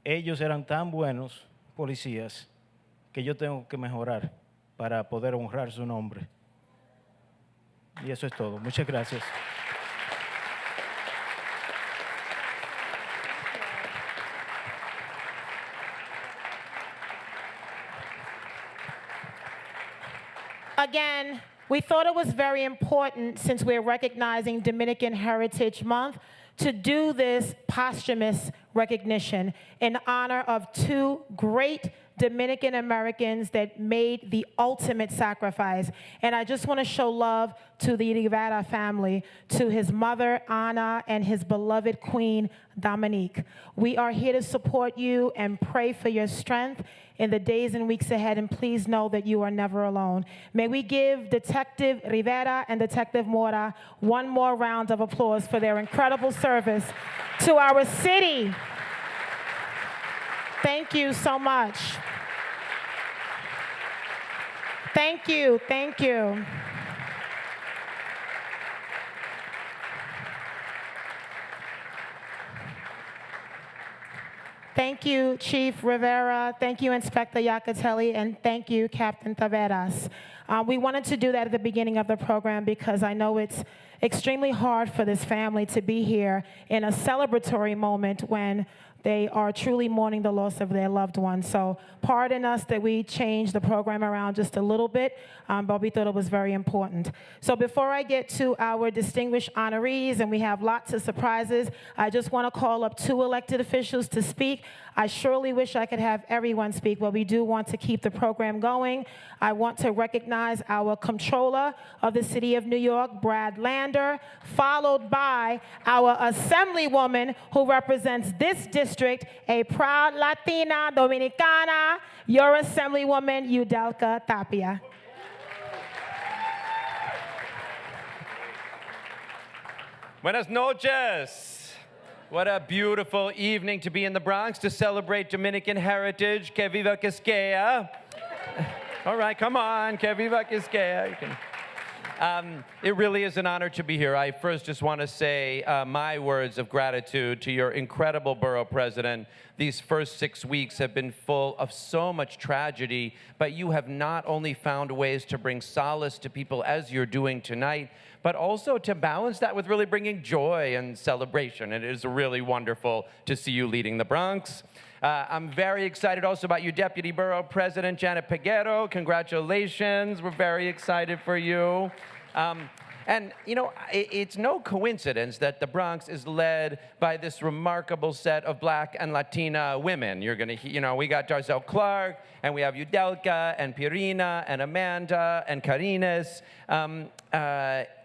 Speaker 14: ellos eran tan buenos policías que yo tengo que mejorar para poder honrar su nombre. Y eso es todo. Muchas gracias.
Speaker 11: Again, we thought it was very important, since we're recognizing Dominican Heritage Month, to do this posthumous recognition in honor of 2 great Dominican Americans that made the ultimate sacrifice. And I just want to show love to the Rivera family, to his mother, Ana, and his beloved queen, Dominique. We are here to support you and pray for your strength in the days and weeks ahead, and please know that you are never alone. May we give Detective Rivera and Detective Mora one more round of applause for their incredible service to our city. Thank you so much. Thank you, thank you. Thank you, Chief Rivera. Thank you, Inspector Yacatelli, and thank you, Captain Taveras. We wanted to do that at the beginning of the program because I know it's extremely hard for this family to be here in a celebratory moment when They are truly mourning the loss of their loved one. So pardon us that we changed the program around just a little bit, but we thought it was very important. So before I get to our distinguished honorees, and we have lots of surprises, I just want to call up 2 elected officials to speak. I surely wish I could have everyone speak, but we do want to keep the program going. I want to recognize our Comptroller of the City of New York, Brad Lander, followed by our Assemblywoman who represents this district, a proud Latina Dominicana, your Assemblywoman, Yudelka Tapia.
Speaker 15: Buenas noches. What a beautiful evening to be in the Bronx to celebrate Dominican heritage. Que viva Quisqueya. All right, come on, que viva Quisqueya. It really is an honor to be here. I first just want to say my words of gratitude to your incredible borough president. These first 6 weeks have been full of so much tragedy, but you have not only found ways to bring solace to people as you're doing tonight, but also to balance that with really bringing joy and celebration. It is really wonderful to see you leading the Bronx. I'm very excited also about you, Deputy Borough President Janet Peguero. Congratulations. We're very excited for you. And, you know, it's no coincidence that the Bronx is led by this remarkable set of Black and Latina women. You're going to, you know, we got Darcel Clark, and we have Yudelka, and Pirina, and Amanda, and Karines.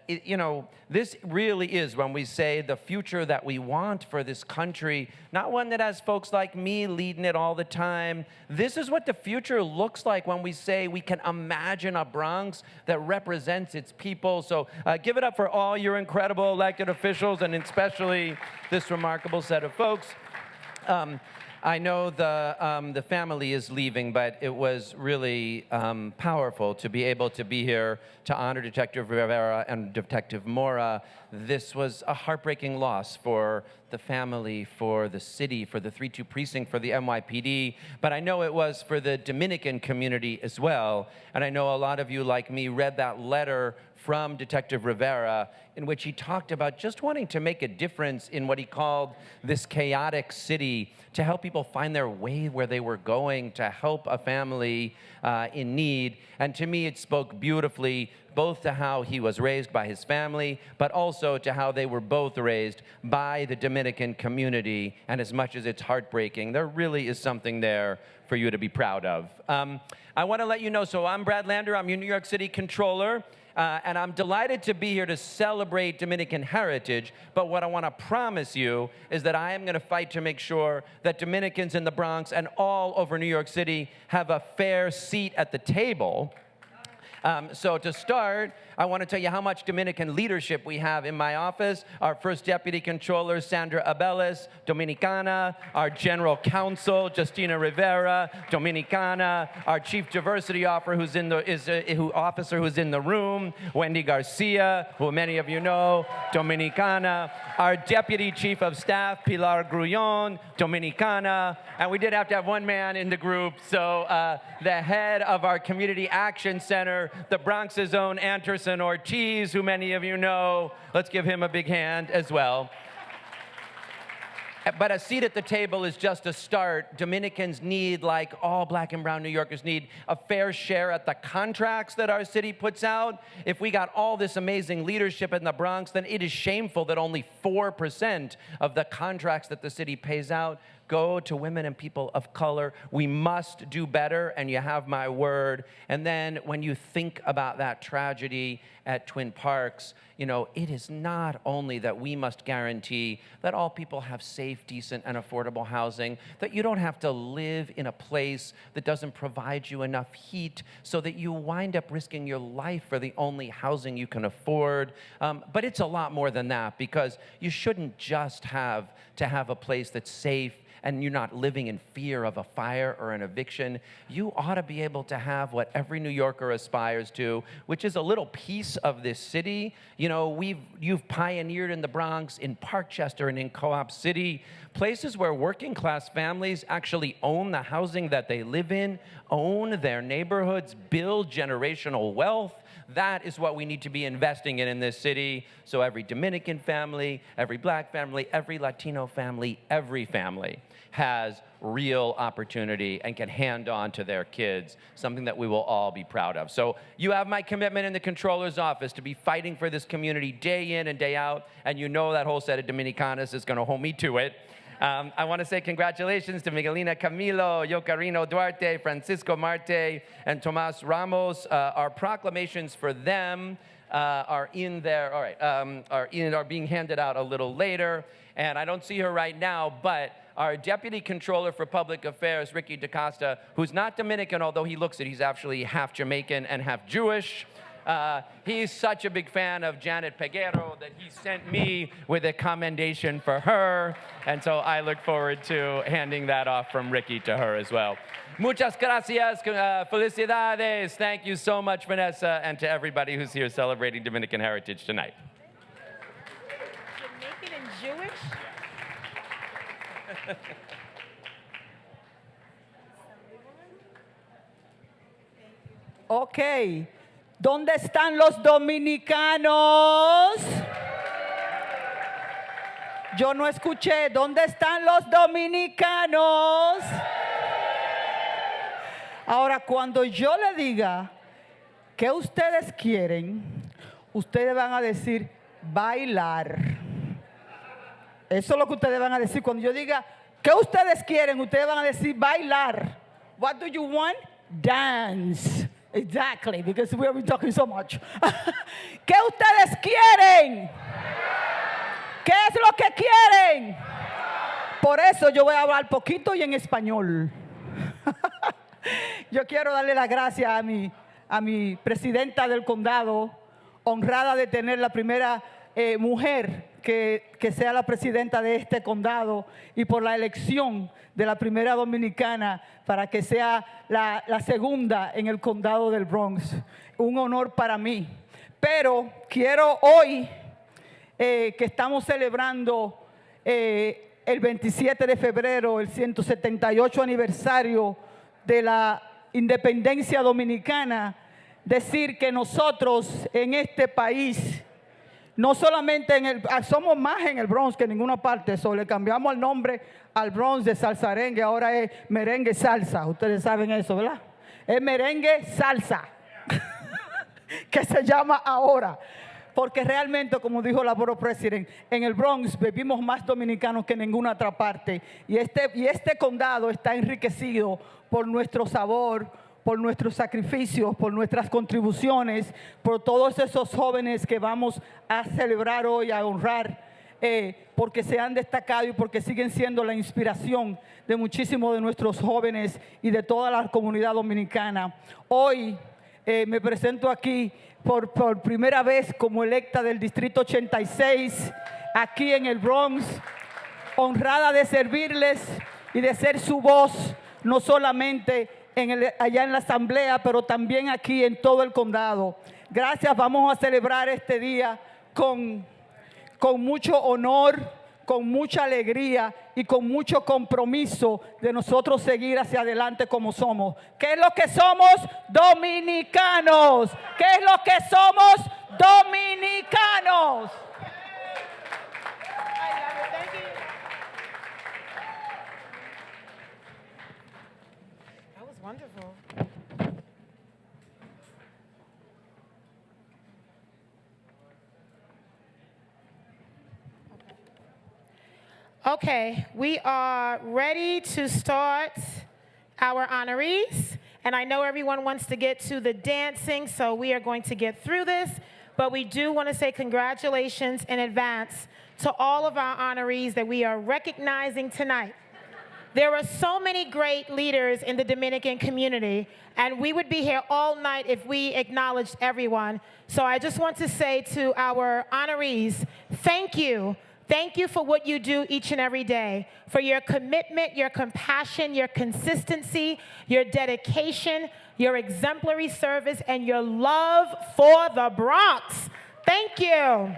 Speaker 15: You know, this really is, when we say the future that we want for this country, not one that has folks like me leading it all the time. This is what the future looks like when we say we can imagine a Bronx that represents its people. So give it up for all your incredible elected officials, and especially this remarkable set of folks. I know the family is leaving, but it was really powerful to be able to be here to honor Detective Rivera and Detective Mora. This was a heartbreaking loss for the family, for the city, for the 3-2 precinct, for the NYPD, but I know it was for the Dominican community as well. And I know a lot of you, like me, read that letter from Detective Rivera in which he talked about just wanting to make a difference in what he called this chaotic city, to help people find their way where they were going, to help a family in need. And to me, it spoke beautifully both to how he was raised by his family, but also to how they were both raised by the Dominican community. And as much as it's heartbreaking, there really is something there for you to be proud of. I want to let you know, so I'm Brad Lander, I'm your New York City Controller. And I'm delighted to be here to celebrate Dominican heritage, but what I want to promise you is that I am going to fight to make sure that Dominicans in the Bronx and all over New York City have a fair seat at the table. So to start, I want to tell you how much Dominican leadership we have in my office. Our first Deputy Controller, Sandra Abeles, Dominicana. Our General Counsel, Justina Rivera, Dominicana. Our Chief Diversity Officer who's in the room, Wendy Garcia, who many of you know, Dominicana. Our Deputy Chief of Staff, Pilar Grullon, Dominicana. And we did have to have one man in the group, so the head of our Community Action Center, the Bronx's own Anderson Ortiz, who many of you know. Let's give him a big hand as well. But a seat at the table is just a start. Dominicans need, like all Black and brown New Yorkers need, a fair share at the contracts that our city puts out. If we got all this amazing leadership in the Bronx, then it is shameful that only 4% of the contracts that the city pays out go to women and people of color. We must do better, and you have my word. And then when you think about that tragedy at Twin Parks, you know, it is not only that we must guarantee that all people have safe, decent, and affordable housing, that you don't have to live in a place that doesn't provide you enough heat so that you wind up risking your life for the only housing you can afford. But it's a lot more than that, because you shouldn't just have to have a place that's safe and you're not living in fear of a fire or an eviction. You ought to be able to have what every New Yorker aspires to, which is a little piece of this city. You know, you've pioneered in the Bronx, in Parkchester, and in Co-op City, places where working class families actually own the housing that they live in, own their neighborhoods, build generational wealth. That is what we need to be investing in this city. So every Dominican family, every black family, every Latino family, every family has real opportunity and can hand on to their kids, something that we will all be proud of. So you have my commitment in the Comptroller's office to be fighting for this community day in and day out, and you know that whole set of Dominicanas is going to hold me to it. I want to say congratulations to Miguelina Camilo, Yokarina Duarte, Francisco Marte, and Tomas Ramos. Our proclamations for them are in there. All right, are being handed out a little later. And I don't see her right now, but our Deputy Controller for Public Affairs, Ricky DaCosta, who's not Dominican, although he looks it, he's actually half Jamaican and half Jewish. He's such a big fan of Janet Peguero that he sent me with a commendation for her. And so I look forward to handing that off from Ricky to her as well. Muchas gracias. Felicidades. Thank you so much, Vanessa, and to everybody who's here celebrating Dominican heritage tonight.
Speaker 11: Jamaican and Jewish?
Speaker 10: Ok. ¿Dónde están los dominicanos? Yo no escuché. ¿Dónde están los dominicanos? Ahora, cuando yo le diga ¿qué ustedes quieren? Ustedes van a decir bailar. Eso es lo que ustedes van a decir. Cuando yo diga ¿qué ustedes quieren? Ustedes van a decir bailar. What do you want? Dance. Exactly, because we are talking so much. ¿Qué ustedes quieren? ¿Qué es lo que quieren? Por eso yo voy a hablar poquito y en español. Yo quiero darle las gracias a mi presidenta del condado, honrada de tener la primera mujer que sea la presidenta de este condado, y por la elección de la primera dominicana para que sea la segunda en el condado del Bronx. Un honor para mí. Pero quiero hoy, que estamos celebrando el 27 de febrero, el 178 aniversario de la independencia dominicana, decir que nosotros en este país, no solamente somos más en el Bronx que en ninguna parte, le cambiamos el nombre al Bronx de salsarengue, ahora es merengue salsa, ustedes saben eso, ¿verdad? Es merengue salsa, que se llama ahora, porque realmente, como dijo la Borough President, en el Bronx vivimos más dominicanos que en ninguna otra parte, y este condado está enriquecido por nuestro sabor, por nuestros sacrificios, por nuestras contribuciones, por todos esos jóvenes que vamos a celebrar hoy, a honrar, porque se han destacado y porque siguen siendo la inspiración de muchísimos de nuestros jóvenes y de toda la comunidad dominicana. Hoy me presento aquí por primera vez como electa del Distrito 86, aquí en el Bronx, honrada de servirles y de ser su voz, no solamente allá en la asamblea, pero también aquí en todo el condado. Gracias, vamos a celebrar este día con mucho honor, con mucha alegría y con mucho compromiso de nosotros seguir hacia adelante como somos. ¿Qué es lo que somos? Dominicanos. ¿Qué es lo que somos? Dominicanos.
Speaker 11: That was wonderful. Okay, we are ready to start our honorees. And I know everyone wants to get to the dancing, so we are going to get through this. But we do want to say congratulations in advance to all of our honorees that we are recognizing tonight. There are so many great leaders in the Dominican community, and we would be here all night if we acknowledged everyone. So I just want to say to our honorees, thank you. Thank you for what you do each and every day, for your commitment, your compassion, your consistency, your dedication, your exemplary service, and your love for the Bronx. Thank you.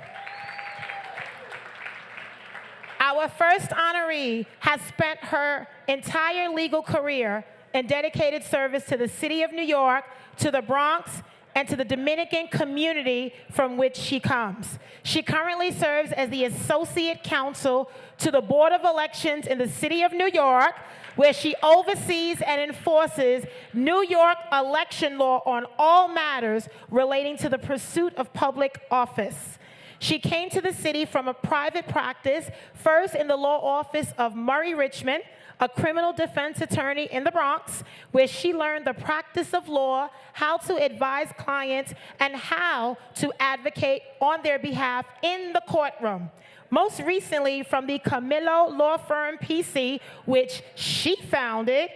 Speaker 11: Our first honoree has spent her entire legal career and dedicated service to the city of New York, to the Bronx, and to the Dominican community from which she comes. She currently serves as the Associate Counsel to the Board of Elections in the city of New York, where she oversees and enforces New York election law on all matters relating to the pursuit of public office. She came to the city from a private practice, first in the law office of Murray Richmond, a criminal defense attorney in the Bronx, where she learned the practice of law, how to advise clients, and how to advocate on their behalf in the courtroom. Most recently from the Camilo law firm PC, which she founded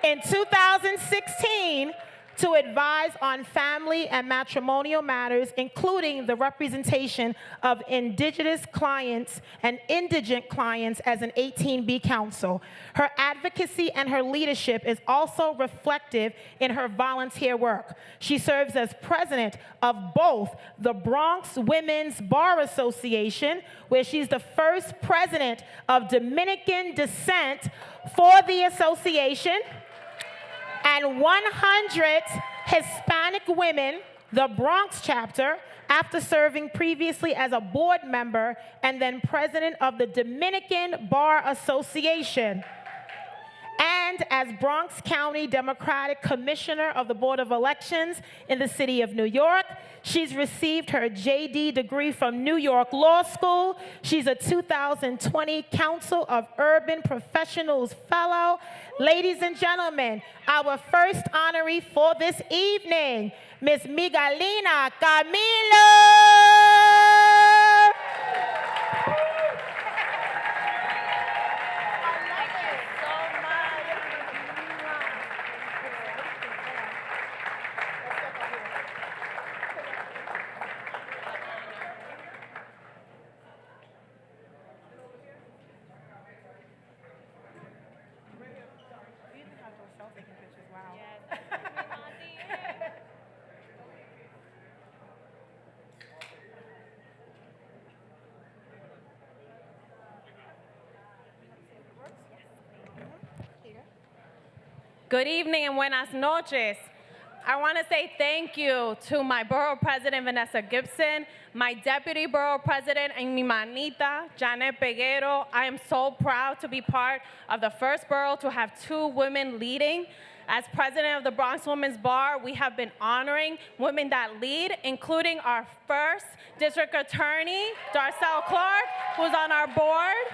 Speaker 11: in 2016 to advise on family and matrimonial matters, including the representation of indigenous clients and indigent clients as an 18B counsel. Her advocacy and her leadership is also reflective in her volunteer work. She serves as president of both the Bronx Women's Bar Association, where she's the first president of Dominican descent for the association, and 100 Hispanic women, the Bronx chapter, after serving previously as a board member and then president of the Dominican Bar Association. And as Bronx County Democratic Commissioner of the Board of Elections in the city of New York. She's received her JD degree from New York Law School. She's a 2020 Council of Urban Professionals Fellow. Ladies and gentlemen, our first honoree for this evening, Miss Miguelina Camilo.
Speaker 16: Good evening and buenas noches. I want to say thank you to my borough president, Vanessa Gibson, my deputy borough president, and mi manita, Janet Peguero. I am so proud to be part of the first borough to have 2 women leading. As president of the Bronx Women's Bar, we have been honoring women that lead, including our first district attorney, Darcel Clark, who's on our board.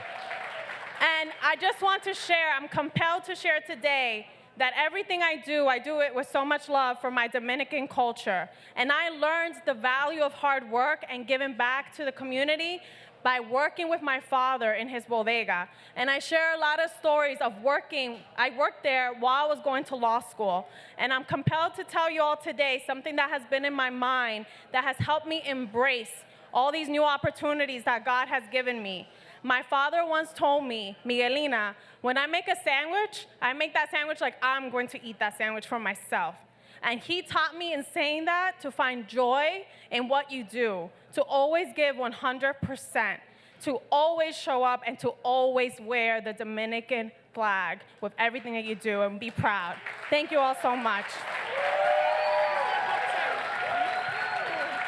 Speaker 16: And I just want to share, I'm compelled to share today that everything I do it with so much love for my Dominican culture. And I learned the value of hard work and giving back to the community by working with my father in his bodega. And I share a lot of stories of working. I worked there while I was going to law school. And I'm compelled to tell you all today something that has been in my mind that has helped me embrace all these new opportunities that God has given me. My father once told me, Miguelina, when I make a sandwich, I make that sandwich like I'm going to eat that sandwich for myself. And he taught me in saying that to find joy in what you do, to always give 100%, to always show up and to always wear the Dominican flag with everything that you do and be proud. Thank you all so much.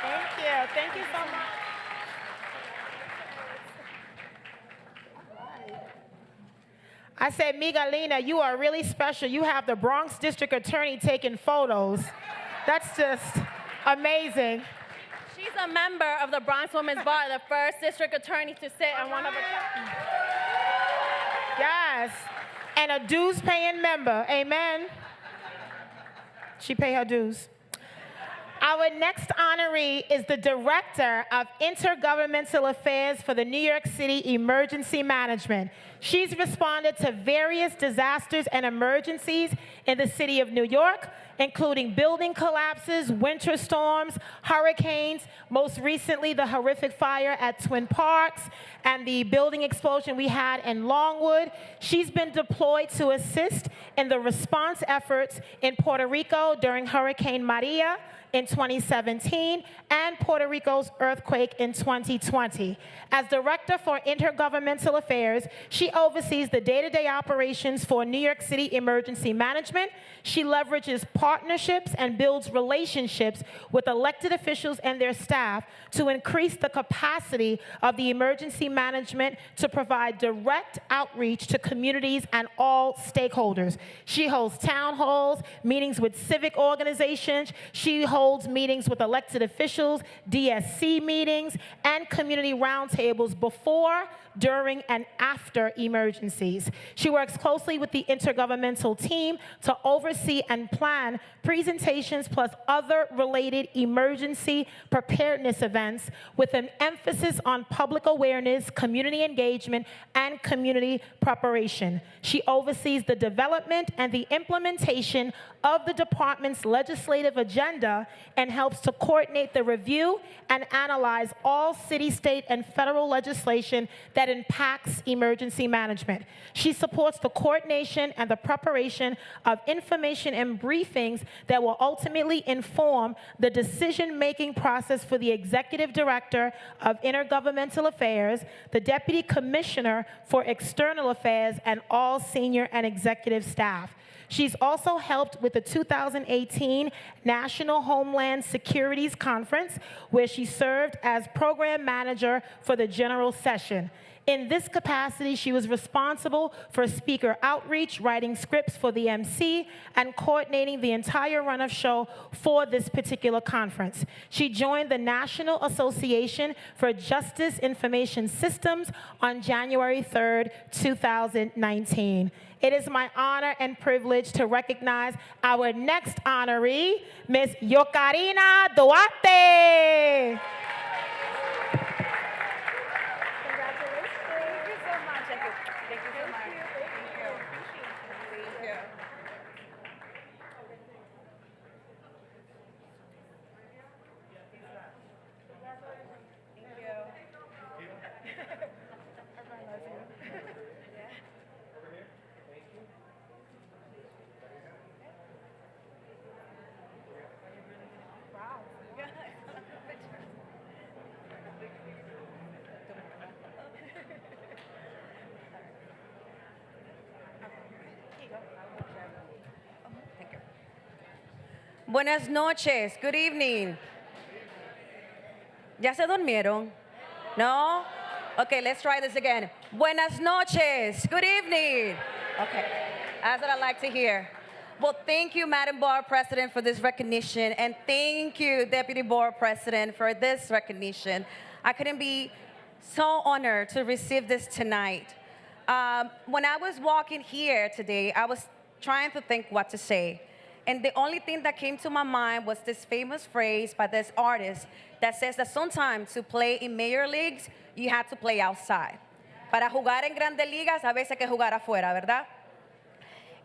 Speaker 11: Thank you. Thank you so much. I said, Miguelina, you are really special. You have the Bronx District Attorney taking photos. That's just amazing.
Speaker 16: She's a member of the Bronx Women's Bar, the first district attorney to sit on one of her.
Speaker 11: Yes, and a dues-paying member, amen. She pay her dues. Our next honoree is the Director of Intergovernmental Affairs for the New York City Emergency Management. She's responded to various disasters and emergencies in the city of New York including building collapses, winter storms, hurricanes, most recently the horrific fire at Twin Parks, and the building explosion we had in Longwood. She's been deployed to assist in the response efforts in Puerto Rico during Hurricane Maria in 2017 and Puerto Rico's earthquake in 2020. As Director for Intergovernmental Affairs, she oversees the day-to-day operations for New York City Emergency Management. She leverages partnerships and builds relationships with elected officials and their staff to increase the capacity of the emergency management to provide direct outreach to communities and all stakeholders. She holds town halls, meetings with civic organizations. She holds meetings with elected officials, DSC meetings, and community roundtables before, during, and after emergencies. She works closely with the intergovernmental team to oversee and plan presentations plus other related emergency preparedness events with an emphasis on public awareness, community engagement, and community preparation. She oversees the development and the implementation of the department's legislative agenda and helps to coordinate the review and analyze all city, state, and federal legislation that impacts emergency management. She supports the coordination and the preparation of information and briefings that will ultimately inform the decision-making process for the Executive Director of Intergovernmental Affairs, the Deputy Commissioner for External Affairs, and all senior and executive staff. She's also helped with the 2018 National Homeland Securities Conference, where she served as program manager for the general session. In this capacity, she was responsible for speaker outreach, writing scripts for the MC, and coordinating the entire run-of show for this particular conference. She joined the National Association for Justice Information Systems on January 3rd, 2019. It is my honor and privilege to recognize our next honoree, Ms. Yokarina Duarte.
Speaker 17: Buenas noches, good evening. ¿Ya se durmieron? No? Okay, let's try this again. Buenas noches, good evening. Okay, that's what I like to hear. Well, thank you, Madam Borough President, for this recognition, and thank you, Deputy Borough President, for this recognition. I couldn't be so honored to receive this tonight. When I was walking here today, I was trying to think what to say. And the only thing that came to my mind was this famous phrase by this artist that says that sometimes to play in major leagues, you have to play outside. Para jugar en grandes ligas, a veces hay que jugar afuera, ¿verdad?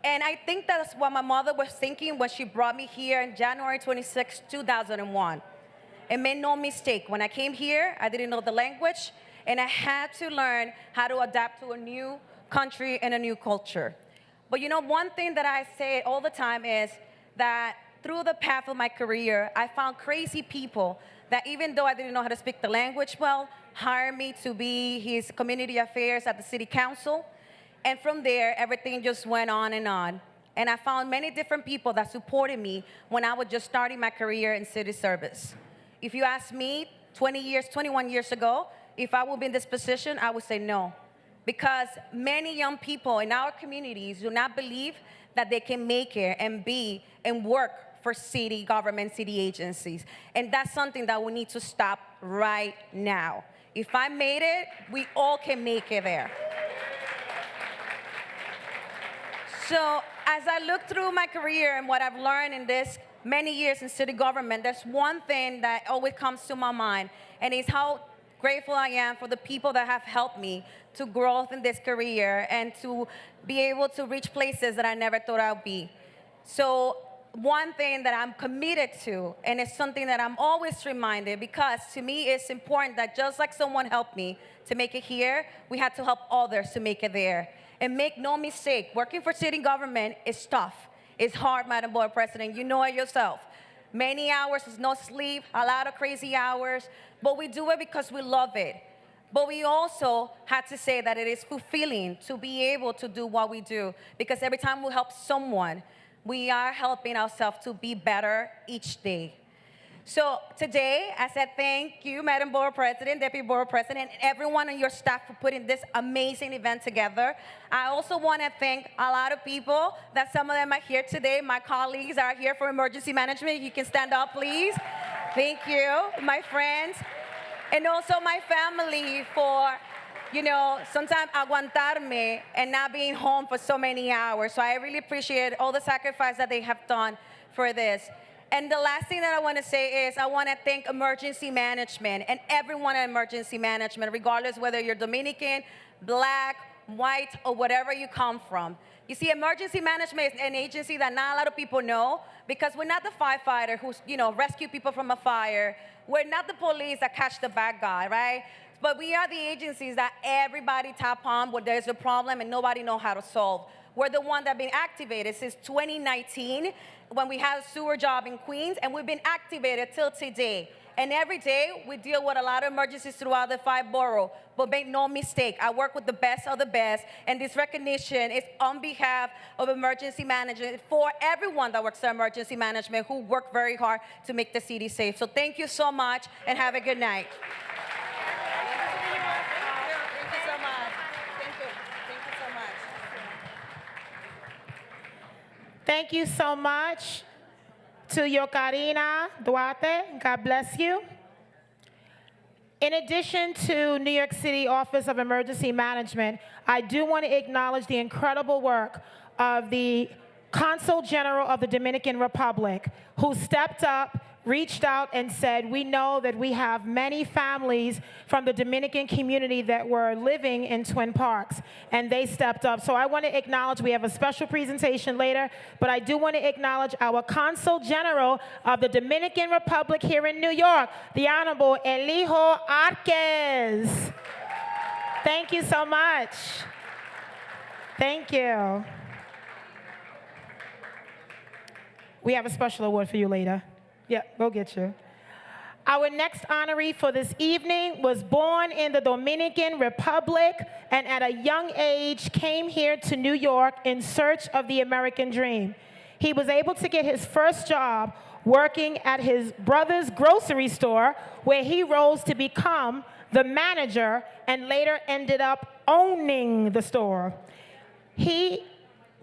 Speaker 17: And I think that's what my mother was thinking when she brought me here on January 26, 2001. And made no mistake, when I came here, I didn't know the language, and I had to learn how to adapt to a new country and a new culture. But you know, one thing that I say all the time is that through the path of my career, I found crazy people that even though I didn't know how to speak the language well, hired me to be his community affairs at the city council. And from there, everything just went on. And I found many different people that supported me when I was just starting my career in city service. If you ask me 21 years ago, if I would be in this position, I would say no. Because many young people in our communities do not believe that they can make it and be and work for city government, city agencies. And that's something that we need to stop right now. If I made it, we all can make it there. So as I look through my career and what I've learned in this many years in city government, there's one thing that always comes to my mind, and it's how grateful I am for the people that have helped me to grow in this career and to be able to reach places that I never thought I would be. So one thing that I'm committed to, and it's something that I'm always reminded, because to me it's important that just like someone helped me to make it here, we had to help others to make it there. And make no mistake, working for city government is tough. It's hard, Madam Board President. You know it yourself. Many hours, there's no sleep, a lot of crazy hours, but we do it because we love it. But we also had to say that it is fulfilling to be able to do what we do, because every time we help someone, we are helping ourselves to be better each day. So today, I said thank you, Madam Borough President, Deputy Borough President, and everyone on your staff for putting this amazing event together. I also want to thank a lot of people that some of them are here today. My colleagues are here for emergency management. You can stand up, please. Thank you, my friends. And also my family for, you know, sometimes aguantarme and not being home for so many hours. So I really appreciate all the sacrifice that they have done for this. And the last thing that I want to say is I want to thank emergency management and everyone at emergency management, regardless whether you're Dominican, black, white, or whatever you come from. You see, emergency management is an agency that not a lot of people know, because we're not the firefighter who's, you know, rescue people from a fire. We're not the police that catch the bad guy, right? But we are the agencies that everybody tap on when there's a problem and nobody knows how to solve. We're the one that have been activated since 2019 when we had a sewer job in Queens, and we've been activated till today. And every day, we deal with a lot of emergencies throughout the 5 boroughs. But make no mistake, I work with the best of the best, and this recognition is on behalf of emergency management for everyone that works in emergency management who work very hard to make the city safe. So thank you so much, and have a good night. Thank you so much. Thank you. Thank you so much.
Speaker 11: Thank you so much to Yokarina Duarte. God bless you. In addition to New York City Office of Emergency Management, I do want to acknowledge the incredible work of the Consul General of the Dominican Republic, who stepped up, reached out, and said, we know that we have many families from the Dominican community that were living in Twin Parks, and they stepped up. So I want to acknowledge, we have a special presentation later, but I do want to acknowledge our Consul General of the Dominican Republic here in New York, the Honorable Elijo Arquez. Thank you so much. Thank you. We have a special award for you later. Yeah, go get you. Our next honoree for this evening was born in the Dominican Republic and at a young age came here to New York in search of the American dream. He was able to get his first job working at his brother's grocery store, where he rose to become the manager and later ended up owning the store. He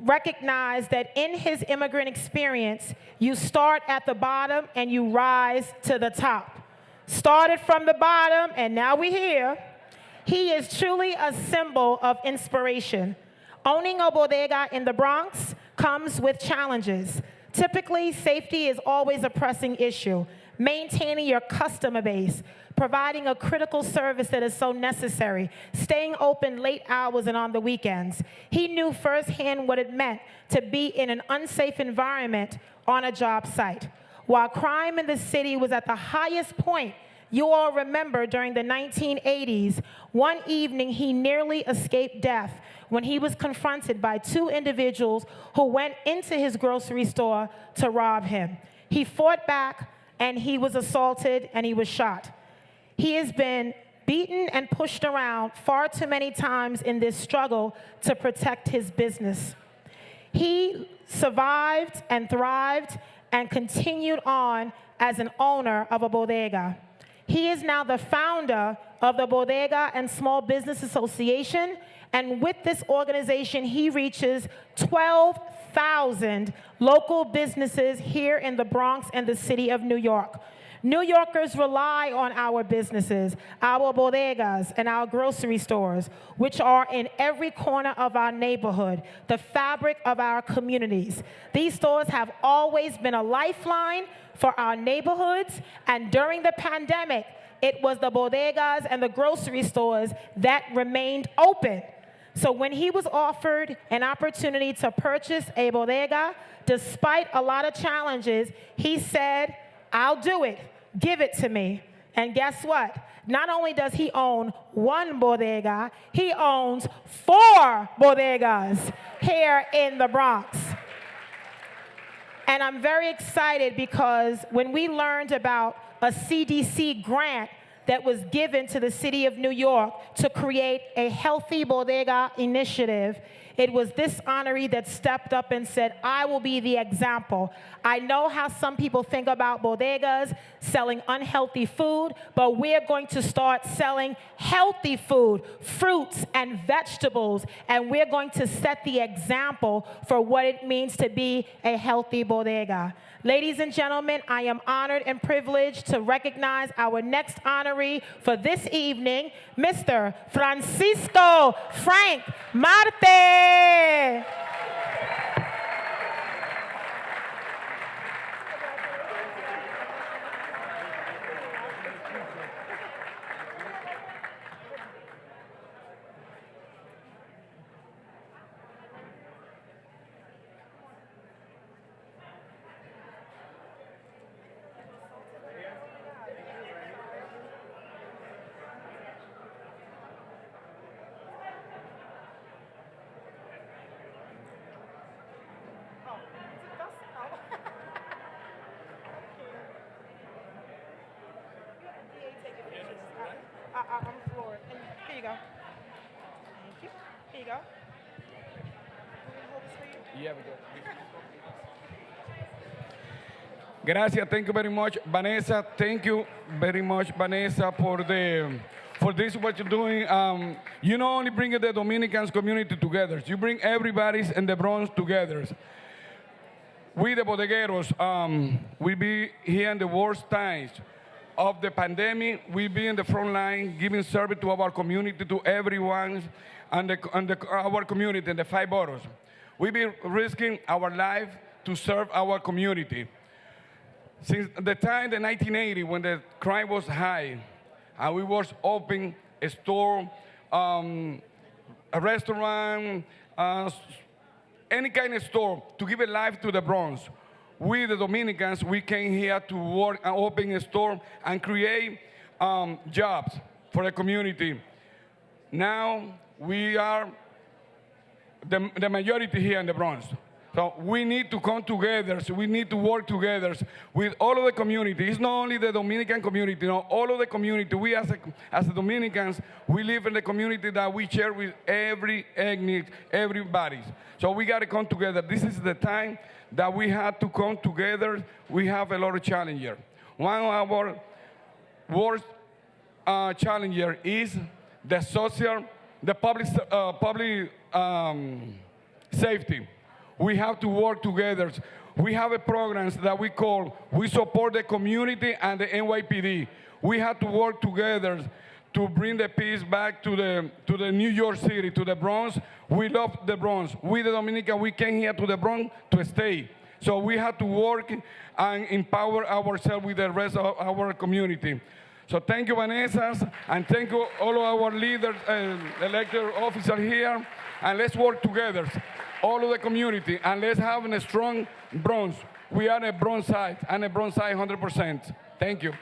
Speaker 11: recognized that in his immigrant experience, you start at the bottom and you rise to the top. Started from the bottom and now we're here. He is truly a symbol of inspiration. Owning a bodega in the Bronx comes with challenges. Typically, safety is always a pressing issue. Maintaining your customer base, providing a critical service that is so necessary, staying open late hours and on the weekends. He knew firsthand what it meant to be in an unsafe environment on a job site. While crime in the city was at the highest point, you all remember during the 1980s, one evening he nearly escaped death when he was confronted by 2 individuals who went into his grocery store to rob him. He fought back, and he was assaulted and he was shot. He has been beaten and pushed around far too many times in this struggle to protect his business. He survived and thrived and continued on as an owner of a bodega. He is now the founder of the Bodega and Small Business Association, and with this organization, he reaches 12,000 local businesses here in the Bronx and the city of New York. New Yorkers rely on our businesses, our bodegas, and our grocery stores, which are in every corner of our neighborhood, the fabric of our communities. These stores have always been a lifeline for our neighborhoods, and during the pandemic, it was the bodegas and the grocery stores that remained open. So when he was offered an opportunity to purchase a bodega, despite a lot of challenges, he said, I'll do it. Give it to me. And guess what? Not only does he own one bodega, he owns 4 bodegas here in the Bronx. And I'm very excited because when we learned about a CDC grant that was given to the city of New York to create a healthy bodega initiative, it was this honoree that stepped up and said, I will be the example. I know how some people think about bodegas selling unhealthy food, but we're going to start selling healthy food, fruits and vegetables, and we're going to set the example for what it means to be a healthy bodega. Ladies and gentlemen, I am honored and privileged to recognize our next honoree for this evening, Mr. Francisco Frank Marte. On the floor. And here you go. Thank you. Here you go. We're going to hold this for you.
Speaker 18: Yeah, we go. Gracias. Thank you very much, Vanessa. Thank you very much, Vanessa, for this what you're doing. You not only bring the Dominicans community together, you bring everybody in the Bronx together. We, the bodegueros, we be here in the worst times of the pandemic. We be in the front line, giving service to our community, to everyone, and our community in the 5 boroughs. We be risking our life to serve our community. Since the time in 1980, when the crime was high, and we was open a store, a restaurant, any kind of store to give a life to the Bronx. We, the Dominicans, we came here to work and open a store and create jobs for the community. Now, we are the majority here in the Bronx. So we need to come together, so we need to work together with all of the community. It's not only the Dominican community, all of the community. We as Dominicans, we live in the community that we share with every ethnic, everybody. So we gotta come together. This is the time that we have to come together. We have a lot of challenges. One of our worst challenger is the public safety. We have to work together. We have a programs that we call, we support the community and the NYPD. We have to work together to bring the peace back to the New York City, to the Bronx. We love the Bronx. We, the Dominican, we came here to the Bronx to stay. So we have to work and empower ourselves with the rest of our community. So thank you, Vanessa, and thank you all of our leaders and elected officers here. And let's work together, all of the community, and let's have a strong Bronx. We are a Bronx side, and a Bronx side 100%. Thank you.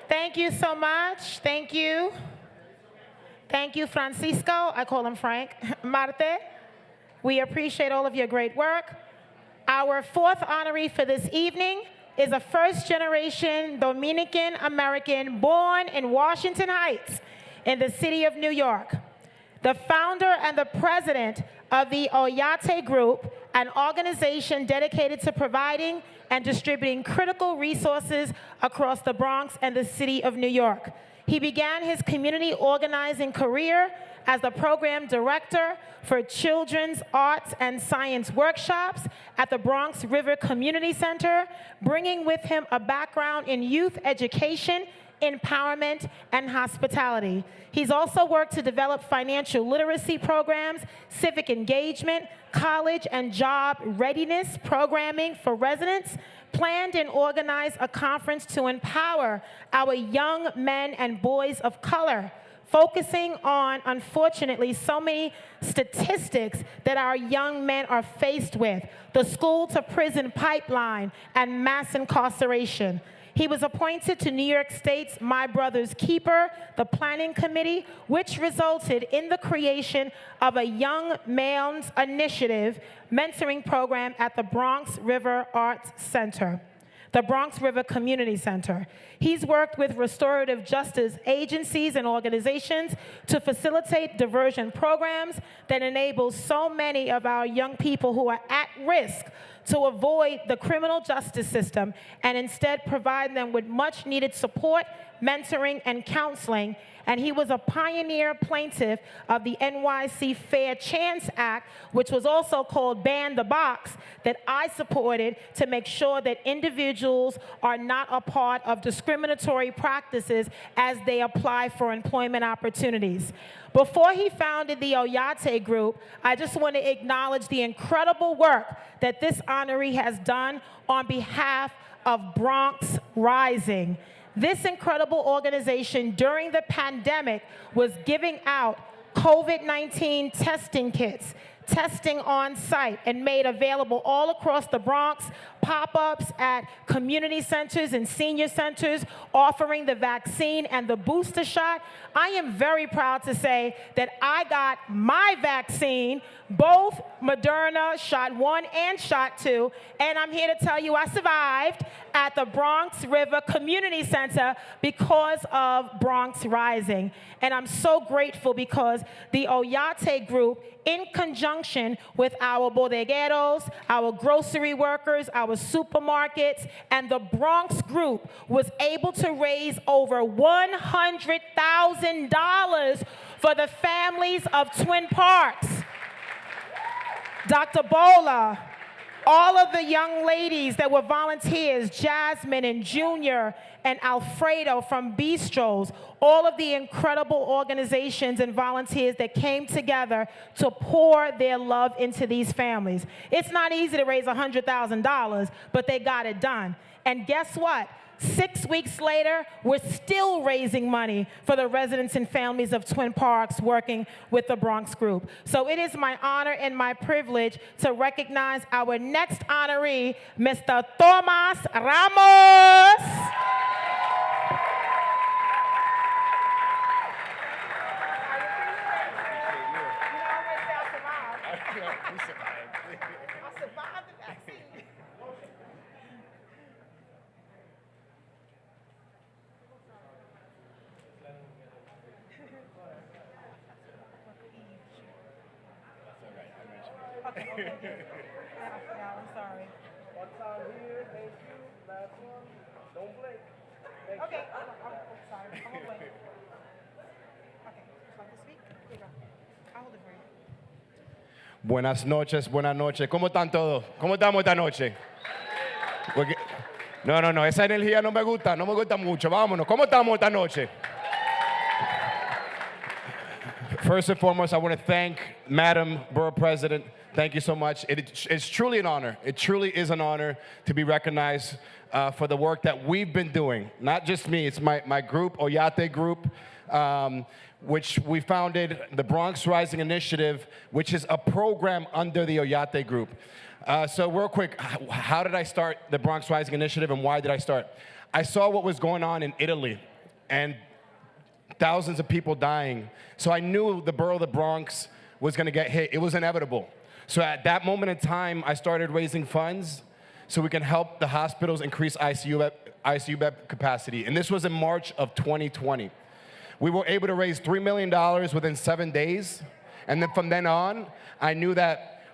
Speaker 11: Thank you so much. Thank you. Thank you, Francisco. I call him Frank Marte. We appreciate all of your great work. Our 4th honoree for this evening is a first-generation Dominican American born in Washington Heights in the city of New York. The founder and the president of the Oyate Group, an organization dedicated to providing and distributing critical resources across the Bronx and the city of New York. He began his community organizing career as the program director for children's arts and science workshops at the Bronx River Community Center, bringing with him a background in youth education, empowerment, and hospitality. He's also worked to develop financial literacy programs, civic engagement, college and job readiness programming for residents, planned and organized a conference to empower our young men and boys of color, focusing on, unfortunately, so many statistics that our young men are faced with, the school-to-prison pipeline and mass incarceration. He was appointed to New York State's My Brother's Keeper, the planning committee, which resulted in the creation of a Young Males Initiative mentoring program at the Bronx River Arts Center, the Bronx River Community Center. He's worked with restorative justice agencies and organizations to facilitate diversion programs that enable so many of our young people who are at risk to avoid the criminal justice system and instead provide them with much needed support, mentoring, and counseling. And he was a pioneer plaintiff of the NYC Fair Chance Act, which was also called Ban the Box, that I supported to make sure that individuals are not a part of discriminatory practices as they apply for employment opportunities. Before he founded the Oyate Group, I just want to acknowledge the incredible work that this honoree has done on behalf of Bronx Rising. This incredible organization during the pandemic was giving out COVID-19 testing kits, testing on site, and made available all across the Bronx, pop-ups at community centers and senior centers, offering the vaccine and the booster shot. I am very proud to say that I got my vaccine, both Moderna shot 1 and shot 2, and I'm here to tell you I survived at the Bronx River Community Center because of Bronx Rising. And I'm so grateful because the Oyate Group, in conjunction with our bodegueros, our grocery workers, our supermarkets, and the Bronx Group, was able to raise over $100,000 for the families of Twin Parks. Dr. Bola, all of the young ladies that were volunteers, Jasmine and Junior and Alfredo from Bistros, all of the incredible organizations and volunteers that came together to pour their love into these families. It's not easy to raise $100,000, but they got it done. And guess what? 6 weeks later, we're still raising money for the residents and families of Twin Parks, working with the Bronx Group. So it is my honor and my privilege to recognize our next honoree, Mr. Tomas Ramos.
Speaker 9: I'm sorry. One time here, thank you. Last one. Don't blink. Okay, I'm sorry. I'm gonna wait. Okay, so I can speak? Here you go. I'll hold it for you.
Speaker 7: Buenas noches, buenas noches. ¿Cómo están todos? ¿Cómo estamos esta noche? Porque... No, esa energía no me gusta mucho. Vámonos. ¿Cómo estamos esta noche? First and foremost, I want to thank Madam Borough President. Thank you so much. It's truly an honor. It truly is an honor to be recognized for the work that we've been doing. Not just me, it's my group, Oyate Group, which we founded the Bronx Rising Initiative, which is a program under the Oyate Group. So real quick, how did I start the Bronx Rising Initiative and why did I start? I saw what was going on in Italy and thousands of people dying. So I knew the borough of the Bronx was gonna get hit. It was inevitable. So at that moment in time, I started raising funds so we can help the hospitals increase ICU bed capacity. And this was in March of 2020. We were able to raise $3 million within 7 days. And then from then on, I knew that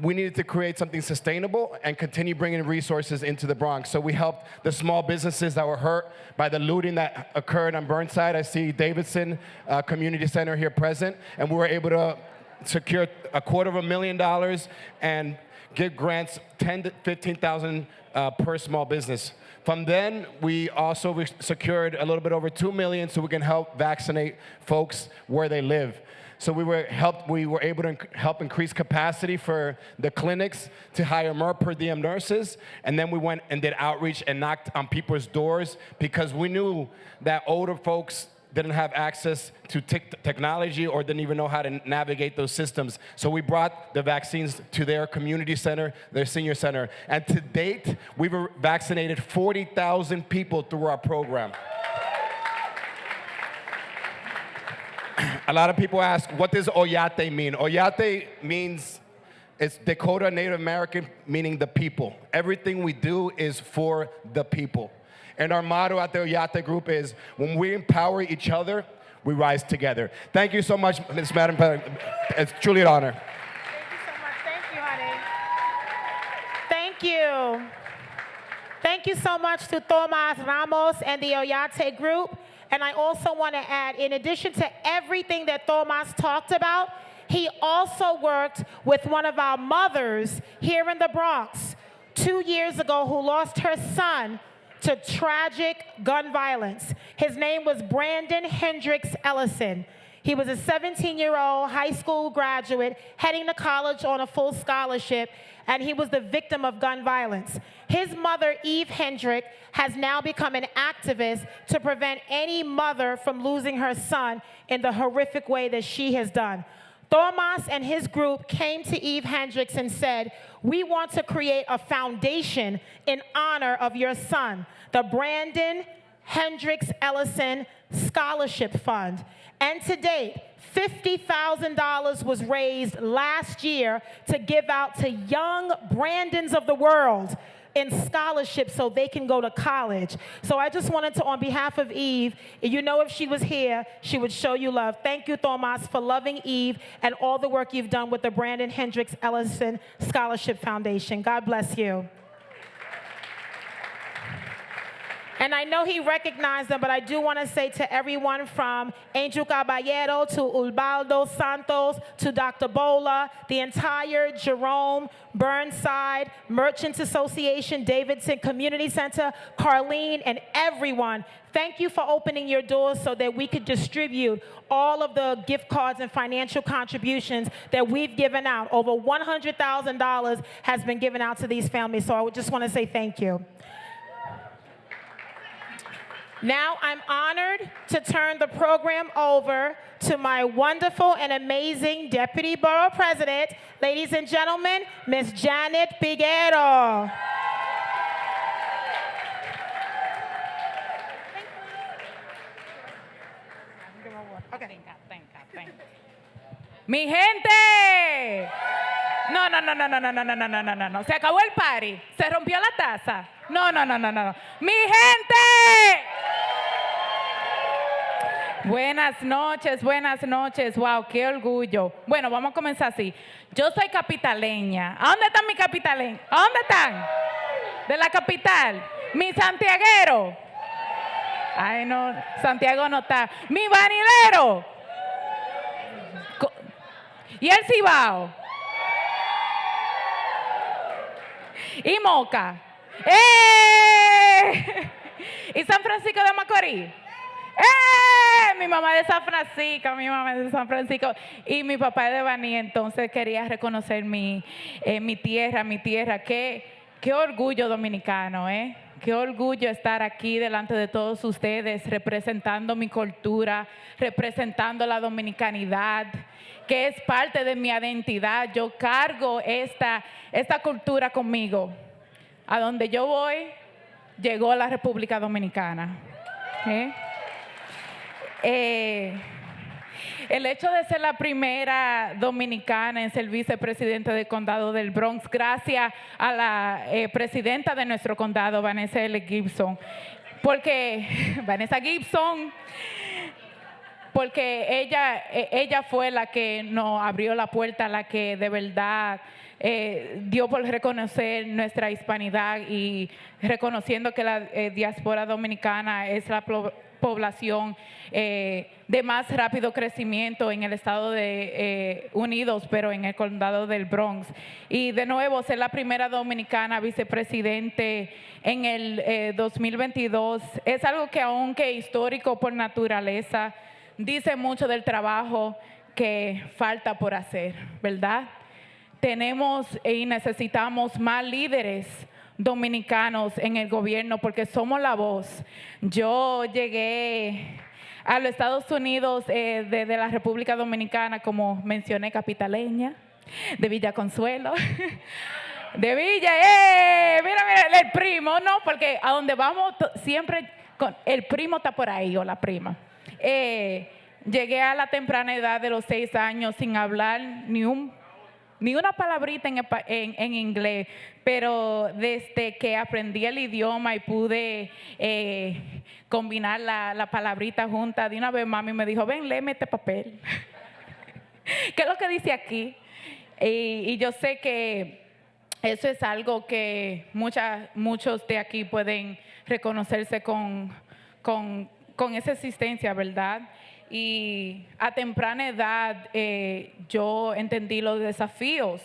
Speaker 7: we needed to create something sustainable and continue bringing resources into the Bronx. So we helped the small businesses that were hurt by the looting that occurred on Burnside. I see Davidson Community Center here present, and we were able to
Speaker 18: secure $250,000 and give grants 10 to 15,000 per small business. From then, we also secured a little bit over $2 million so we can help vaccinate folks where they live. So we were able to help increase capacity for the clinics to hire more per diem nurses, and then we went and did outreach and knocked on people's doors because we knew that older folks didn't have access to technology or didn't even know how to navigate those systems. So we brought the vaccines to their community center, their senior center. And to date, we've vaccinated 40,000 people through our program. A lot of people ask, what does Oyate mean? Oyate means, it's Dakota Native American, meaning the people. Everything we do is for the people. And our motto at the Oyate group is, when we empower each other, we rise together. Thank you so much, Ms. Madam President. It's truly an honor.
Speaker 11: Thank you, honey. Thank you. Thank you so much to Tomas Ramos and the Oyate group. And I also want to add, in addition to everything that Tomas talked about, he also worked with one of our mothers here in the Bronx 2 years ago who lost her son to tragic gun violence. His name was Brandon Hendricks Ellison. He was a 17-year-old high school graduate heading to college on a full scholarship, and he was the victim of gun violence. His mother, Eve Hendrick, has now become an activist to prevent any mother from losing her son in the horrific way that she has done. Tomas and his group came to Eve Hendricks and said, we want to create a foundation in honor of your son, the Brandon Hendricks Ellison Scholarship Fund. And to date, $50,000 was raised last year to give out to young Brandons of the world in scholarships so they can go to college. So I just wanted to, on behalf of Eve, you know if she was here, she would show you love. Thank you, Tomas, for loving Eve and all the work you've done with the Brandon Hendricks Ellison Scholarship Foundation. God bless you. And I know he recognized them, but I do want to say to everyone from Angel Caballero to Ubaldo Santos to Dr. Bola, the entire Jerome, Burnside, Merchants Association, Davidson Community Center, Carlene, and everyone, thank you for opening your doors so that we could distribute all of the gift cards and financial contributions that we've given out. Over $100,000 has been given out to these families, so I just want to say thank you. Now I'm honored to turn the program over to my wonderful and amazing Deputy Borough President, ladies and gentlemen, Ms. Janet Peguero.
Speaker 2: Okay. Mi gente. No. Se acabó el party. Se rompió la taza. No. Mi gente. Buenas noches. Wow, qué orgullo. Bueno, vamos a comenzar así. Yo soy capitaleña. ¿A dónde están mis capitaleños? ¿A dónde están? De la capital. Mi santiaguero. Ay, no, Santiago no está. Mi vanilero. ¿Y el Cibao? ¿Y Moca? ¿Y San Francisco de Macorís? Mi mamá es de San Francisco, y mi papá es de Baní, entonces quería reconocer mi tierra. Qué orgullo dominicano, Qué orgullo estar aquí delante de todos ustedes, representando mi cultura, representando la dominicanidad, que es parte de mi identidad. Yo cargo esta cultura conmigo. A donde yo voy, llegó la República Dominicana. El hecho de ser la primera dominicana en ser vicepresidenta del condado del Bronx, gracias a la presidenta de nuestro condado, Vanessa Gibson, Vanessa Gibson, porque ella fue la que nos abrió la puerta, la que de verdad dio por reconocer nuestra hispanidad y reconociendo que la diáspora dominicana es la población de más rápido crecimiento en el estado de Unidos, pero en el condado del Bronx. Y de nuevo, ser la primera dominicana vicepresidente en el 2022 es algo que, aunque histórico por naturaleza, dice mucho del trabajo que falta por hacer, ¿verdad? Tenemos y necesitamos más líderes dominicanos en el gobierno porque somos la voz. Yo llegué a los Estados Unidos de la República Dominicana, como mencioné, capitaleña, de Villa Consuelo, de Villa, mira, el primo, no, porque a donde vamos siempre el primo está por ahí o la prima. Llegué a la temprana edad de los 6 años sin hablar ni una palabrita en inglés, pero desde que aprendí el idioma y pude combinar la palabrita junta, de una vez mami me dijo, ven, léeme este papel. ¿Qué es lo que dice aquí? Y yo sé que eso es algo que muchos de aquí pueden reconocerse con esa existencia, ¿verdad? Y a temprana edad yo entendí los desafíos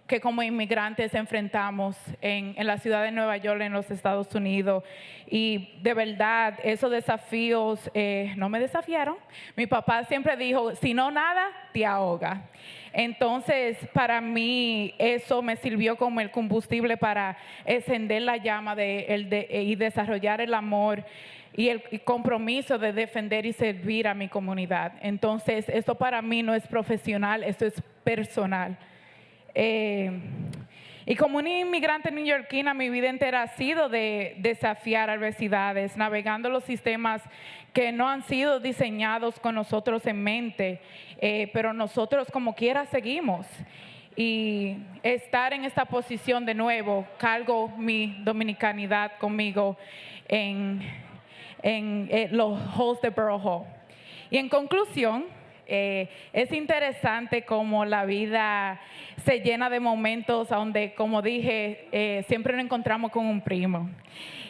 Speaker 2: que como inmigrantes enfrentamos en la ciudad de Nueva York, en los Estados Unidos. Y de verdad, esos desafíos no me desafiaron. Mi papá siempre dijo, si no nada, te ahoga. Entonces, para mí, eso me sirvió como el combustible para encender la llama y desarrollar el amor y el compromiso de defender y servir a mi comunidad. Entonces, esto para mí no es profesional, esto es personal. Y como una inmigrante neoyorquina, mi vida entera ha sido de desafiar adversidades, navegando los sistemas que no han sido diseñados con nosotros en mente, pero nosotros como quiera seguimos. Y estar en esta posición de nuevo, cargo mi dominicanidad conmigo en los halls de Borough Hall. Y en conclusión, es interesante cómo la vida se llena de momentos donde, como dije, siempre nos encontramos con un primo.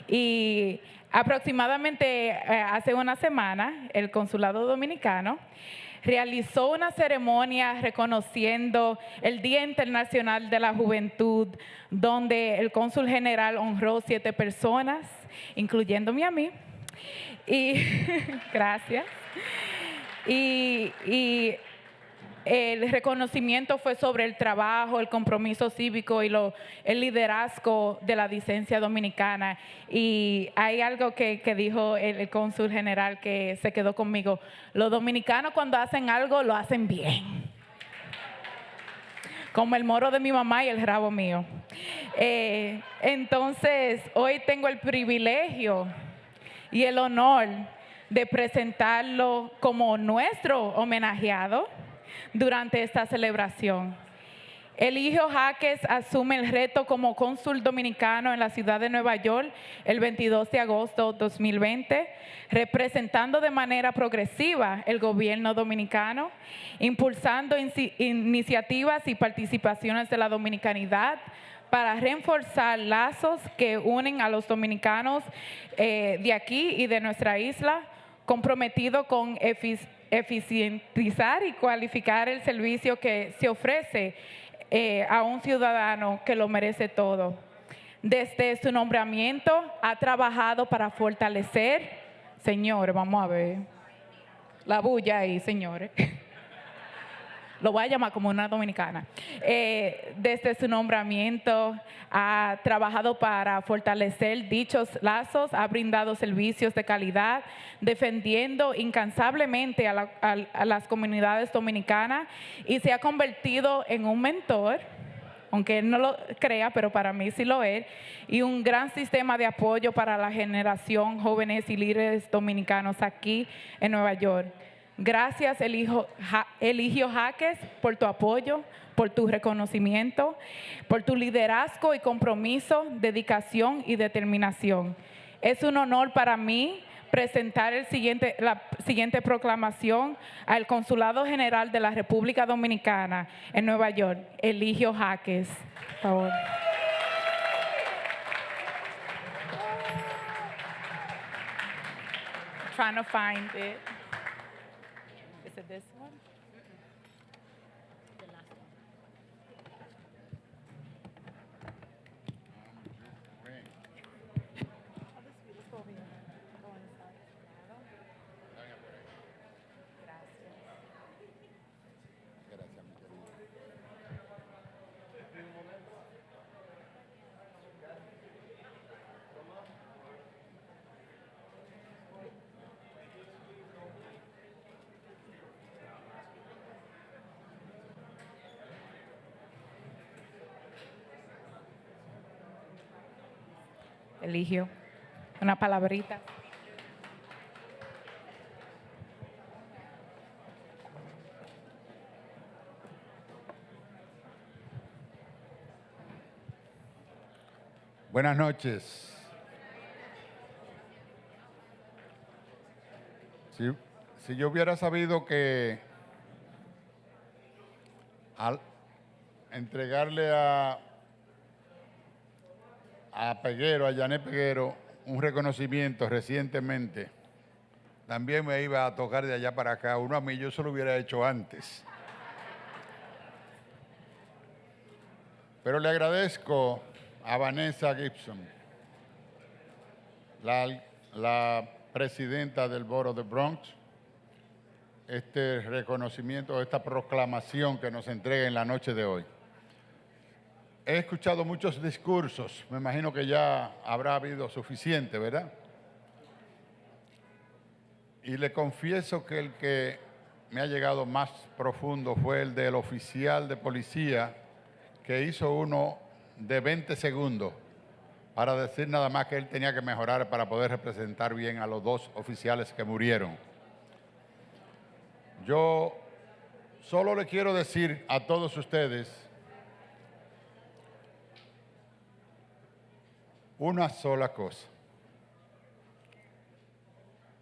Speaker 2: Y aproximadamente hace una semana, el Consulado Dominicano realizó una ceremonia reconociendo el Día Internacional de la Juventud, donde el cónsul general honró 7 personas, incluyéndome a mí. Y gracias. Y el reconocimiento fue sobre el trabajo, el compromiso cívico y el liderazgo de la disidencia dominicana. Y hay algo que dijo el cónsul general que se quedó conmigo. Los dominicanos cuando hacen algo, lo hacen bien. Como el moro de mi mamá y el rabo mío. Entonces, hoy tengo el privilegio y el honor de presentarlo como nuestro homenajeado durante esta celebración. Eligio Jaques asume el reto como cónsul dominicano en la ciudad de Nueva York el 22 de agosto de 2020, representando de manera progresiva el gobierno dominicano, impulsando iniciativas y participaciones de la dominicanidad para reforzar lazos que unen a los dominicanos de aquí y de nuestra isla, comprometido con eficientizar y cualificar el servicio que se ofrece a un ciudadano que lo merece todo. Desde su nombramiento ha trabajado para fortalecer, señores, vamos a ver, la bulla ahí, señores. Lo voy a llamar como una dominicana. Desde su nombramiento ha trabajado para fortalecer dichos lazos, ha brindado servicios de calidad, defendiendo incansablemente a las comunidades dominicanas y se ha convertido en un mentor, aunque él no lo crea, pero para mí sí lo es, y un gran sistema de apoyo para la generación jóvenes y líderes dominicanos aquí en Nueva York. Gracias, Eligio Jaques, por tu apoyo, por tu reconocimiento, por tu liderazgo y compromiso, dedicación y determinación. Es un honor para mí presentar la siguiente proclamación al Consulado General de la República Dominicana en Nueva York, Eligio Jaques. Por favor. trying to find it. Is it this one? Eligio una palabrita.
Speaker 19: Buenas noches. Si yo hubiera sabido que al entregarle a Peguero, a Janet Peguero, un reconocimiento recientemente, también me iba a tocar de allá para acá. Uno a mí, yo se lo hubiera hecho antes. Pero le agradezco a Vanessa Gibson, la presidenta del borough de Bronx, este reconocimiento, esta proclamación que nos entrega en la noche de hoy. He escuchado muchos discursos, me imagino que ya habrá habido suficiente, ¿verdad? Y le confieso que el que me ha llegado más profundo fue el del oficial de policía que hizo uno de 20 segundos para decir nada más que él tenía que mejorar para poder representar bien a los dos oficiales que murieron. Yo solo le quiero decir a todos ustedes una sola cosa.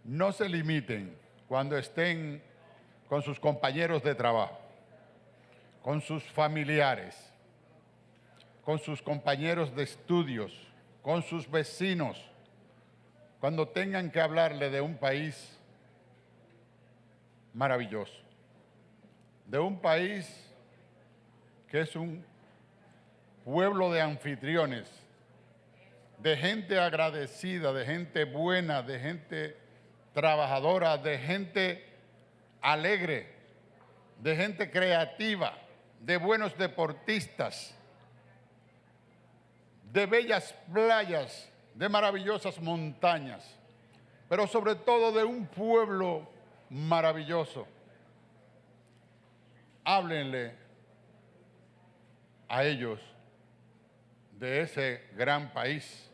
Speaker 19: No se limiten cuando estén con sus compañeros de trabajo, con sus familiares, con sus compañeros de estudios, con sus vecinos, cuando tengan que hablarle de un país maravilloso, de un país que es un pueblo de anfitriones, de gente agradecida, de gente buena, de gente trabajadora, de gente alegre, de gente creativa, de buenos deportistas, de bellas playas, de maravillosas montañas, pero sobre todo de un pueblo maravilloso. Háblenle a ellos de ese gran país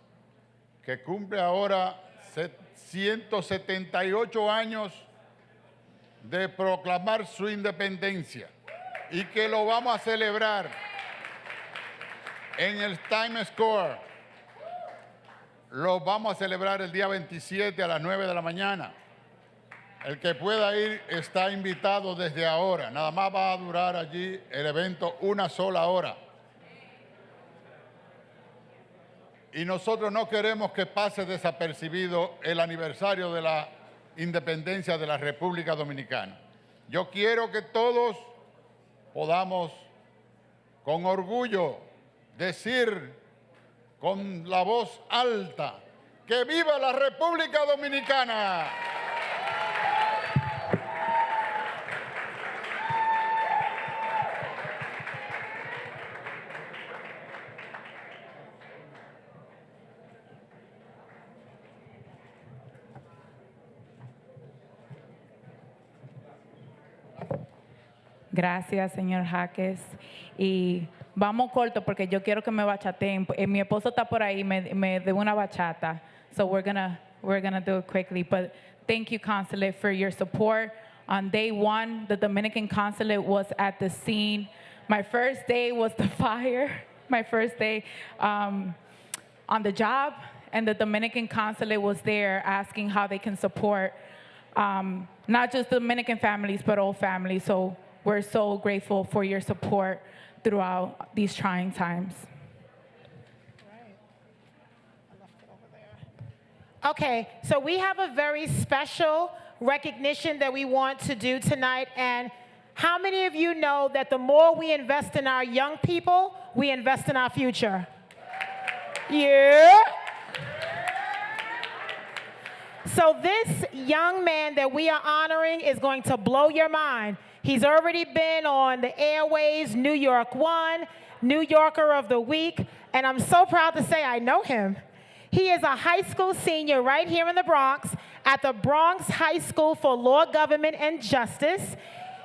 Speaker 19: que cumple ahora 178 años de proclamar su independencia y que lo vamos a celebrar en el Times Square. Lo vamos a celebrar el día 27 a las 9 de la mañana. El que pueda ir está invitado desde ahora. Nada más va a durar allí el evento una sola hora. Y nosotros no queremos que pase desapercibido el aniversario de la independencia de la República Dominicana. Yo quiero que todos podamos con orgullo decir con la voz alta que viva la República Dominicana.
Speaker 2: Gracias, señor Jaques. Y vamos corto porque yo quiero que me bachateen. Mi esposo está por ahí, me debe una bachata. So we're gonna do it quickly. But thank you, Consulate, for your support. On day one, the Dominican Consulate was at the scene. My first day was the fire. My first day on the job, and the Dominican Consulate was there asking how they can support not just Dominican families, but all families. So we're so grateful for your support throughout these trying times.
Speaker 11: Okay, so we have a very special recognition that we want to do tonight. And how many of you know that the more we invest in our young people, we invest in our future? Yeah. So this young man that we are honoring is going to blow your mind. He's already been on the airwaves, New York One, New Yorker of the Week, and I'm so proud to say I know him. He is a high school senior right here in the Bronx at the Bronx High School for Law, Government, and Justice.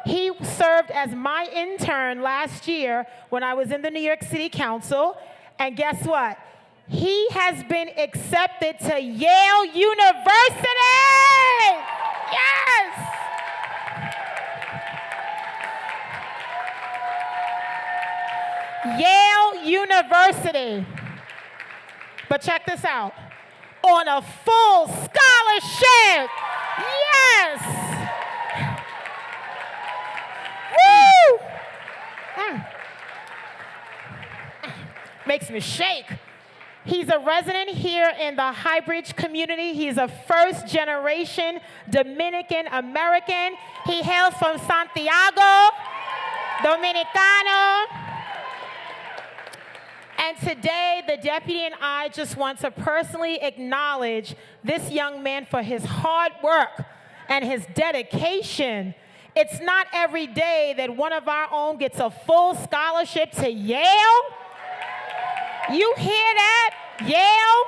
Speaker 11: He served as my intern last year when I was in the New York City Council, and guess what? He has been accepted to Yale University! Yes! Yale University. But check this out. On a full scholarship. Yes! Woo! Makes me shake. He's a resident here in the Highbridge community. He's a first-generation Dominican American. He hails from Santiago, Dominicano. And today, the deputy and I just want to personally acknowledge this young man for his hard work and his dedication. It's not every day that one of our own gets a full scholarship to Yale. You hear that, Yale?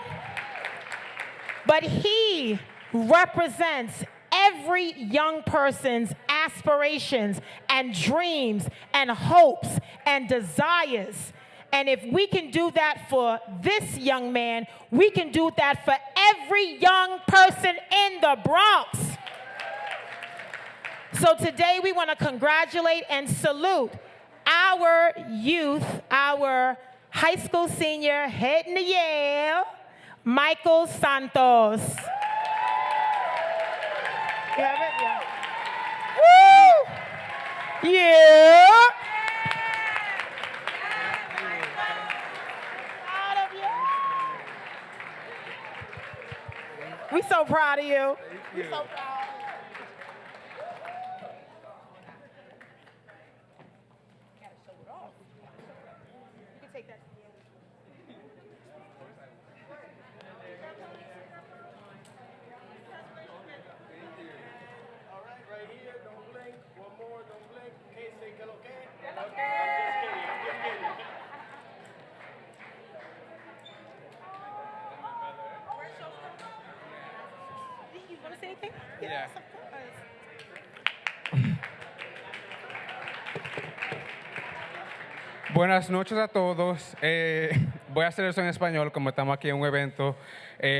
Speaker 11: But he represents every young person's aspirations and dreams and hopes and desires. And if we can do that for this young man, we can do that for every young person in the Bronx. So today we want to congratulate and salute our youth, our high school senior heading to Yale, Michael Santos. You have it? Yeah. Woo! Yeah! We so proud of you. We so proud.
Speaker 20: Yeah. Buenas noches a todos. Voy a hacer eso en español, como estamos aquí en un evento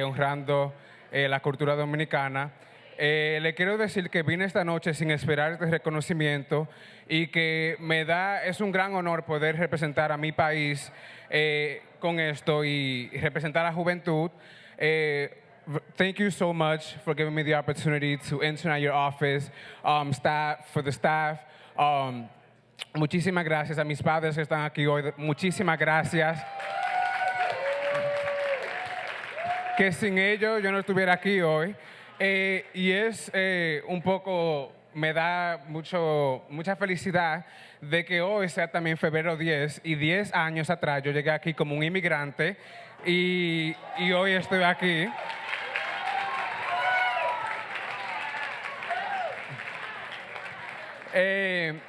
Speaker 20: honrando la cultura dominicana. Le quiero decir que vine esta noche sin esperar este reconocimiento y que es un gran honor poder representar a mi país con esto y representar a la juventud. Thank you so much for giving me the opportunity to intern at your office, for the staff. Muchísimas gracias a mis padres que están aquí hoy. Muchísimas gracias. Que sin ellos yo no estuviera aquí hoy. Y es un poco, me da mucha felicidad de que hoy sea también febrero 10 y 10 años atrás yo llegué aquí como un inmigrante y hoy estoy aquí.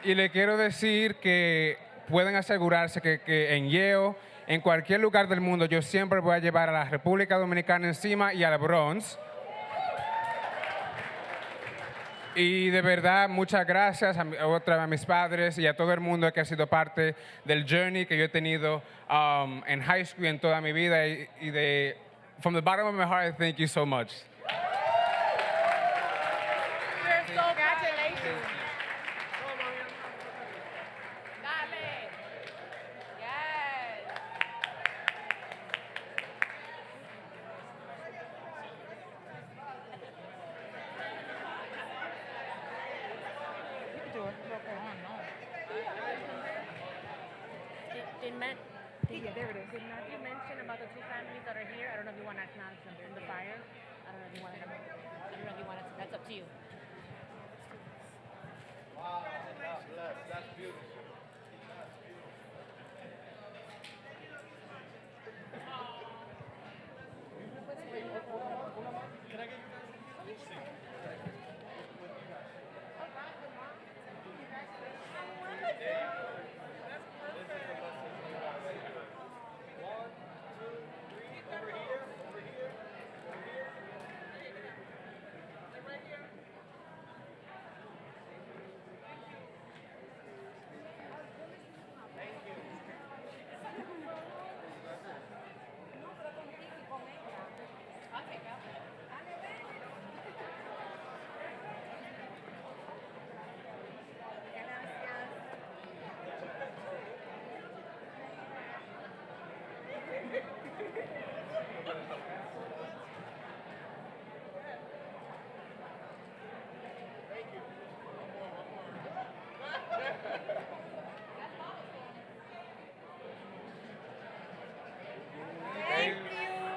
Speaker 20: Y le quiero decir que pueden asegurarse que en Yale, en cualquier lugar del mundo, yo siempre voy a llevar a la República Dominicana encima y a la Bronx. Y de verdad, muchas gracias otra vez a mis padres y a todo el mundo que ha sido parte del journey que yo he tenido en high school y en toda mi vida. From the bottom of my heart, thank you so much.
Speaker 11: Congratulations.
Speaker 1: Did Matthew mention about the two families that are here? I don't know if you want to acknowledge them from the fire.
Speaker 4: I don't know if you want to. I don't know if you want to. That's up to you.
Speaker 9: Wow, that's beautiful.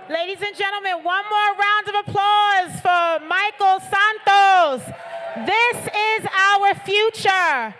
Speaker 11: Ladies and gentlemen, one more round of applause for Michael Santos. This is our future.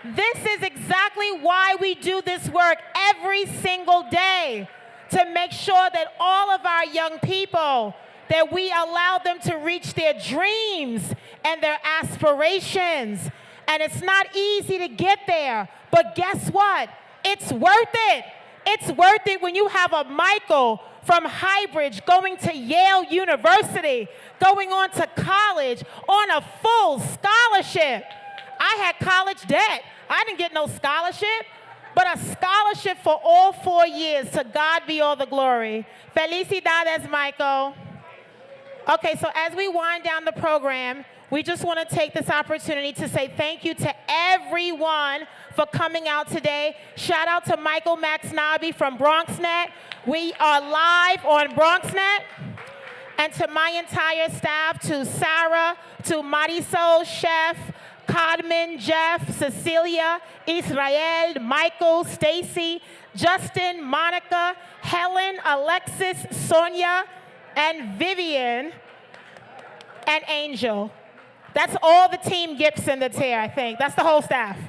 Speaker 11: This is exactly why we do this work every single day, to make sure that all of our young people, that we allow them to reach their dreams and their aspirations. And it's not easy to get there, but guess what? It's worth it. It's worth it when you have a Michael from Highbridge going to Yale University, going on to college on a full scholarship. I had college debt. I didn't get no scholarship, but a scholarship for all 4 years. To God be all the glory. Felicidades, Michael. Okay, so as we wind down the program, we just want to take this opportunity to say thank you to everyone for coming out today. Shout out to Michael Maxnabi from BronxNet. We are live on BronxNet. And to my entire staff, to Sarah, to Marisol, Chef, Codman, Jeff, Cecilia, Israel, Michael, Stacy, Justin, Monica, Helen, Alexis, Sonia, and Vivian, and Angel. That's all the team Gibson that's here, I think. That's the whole staff.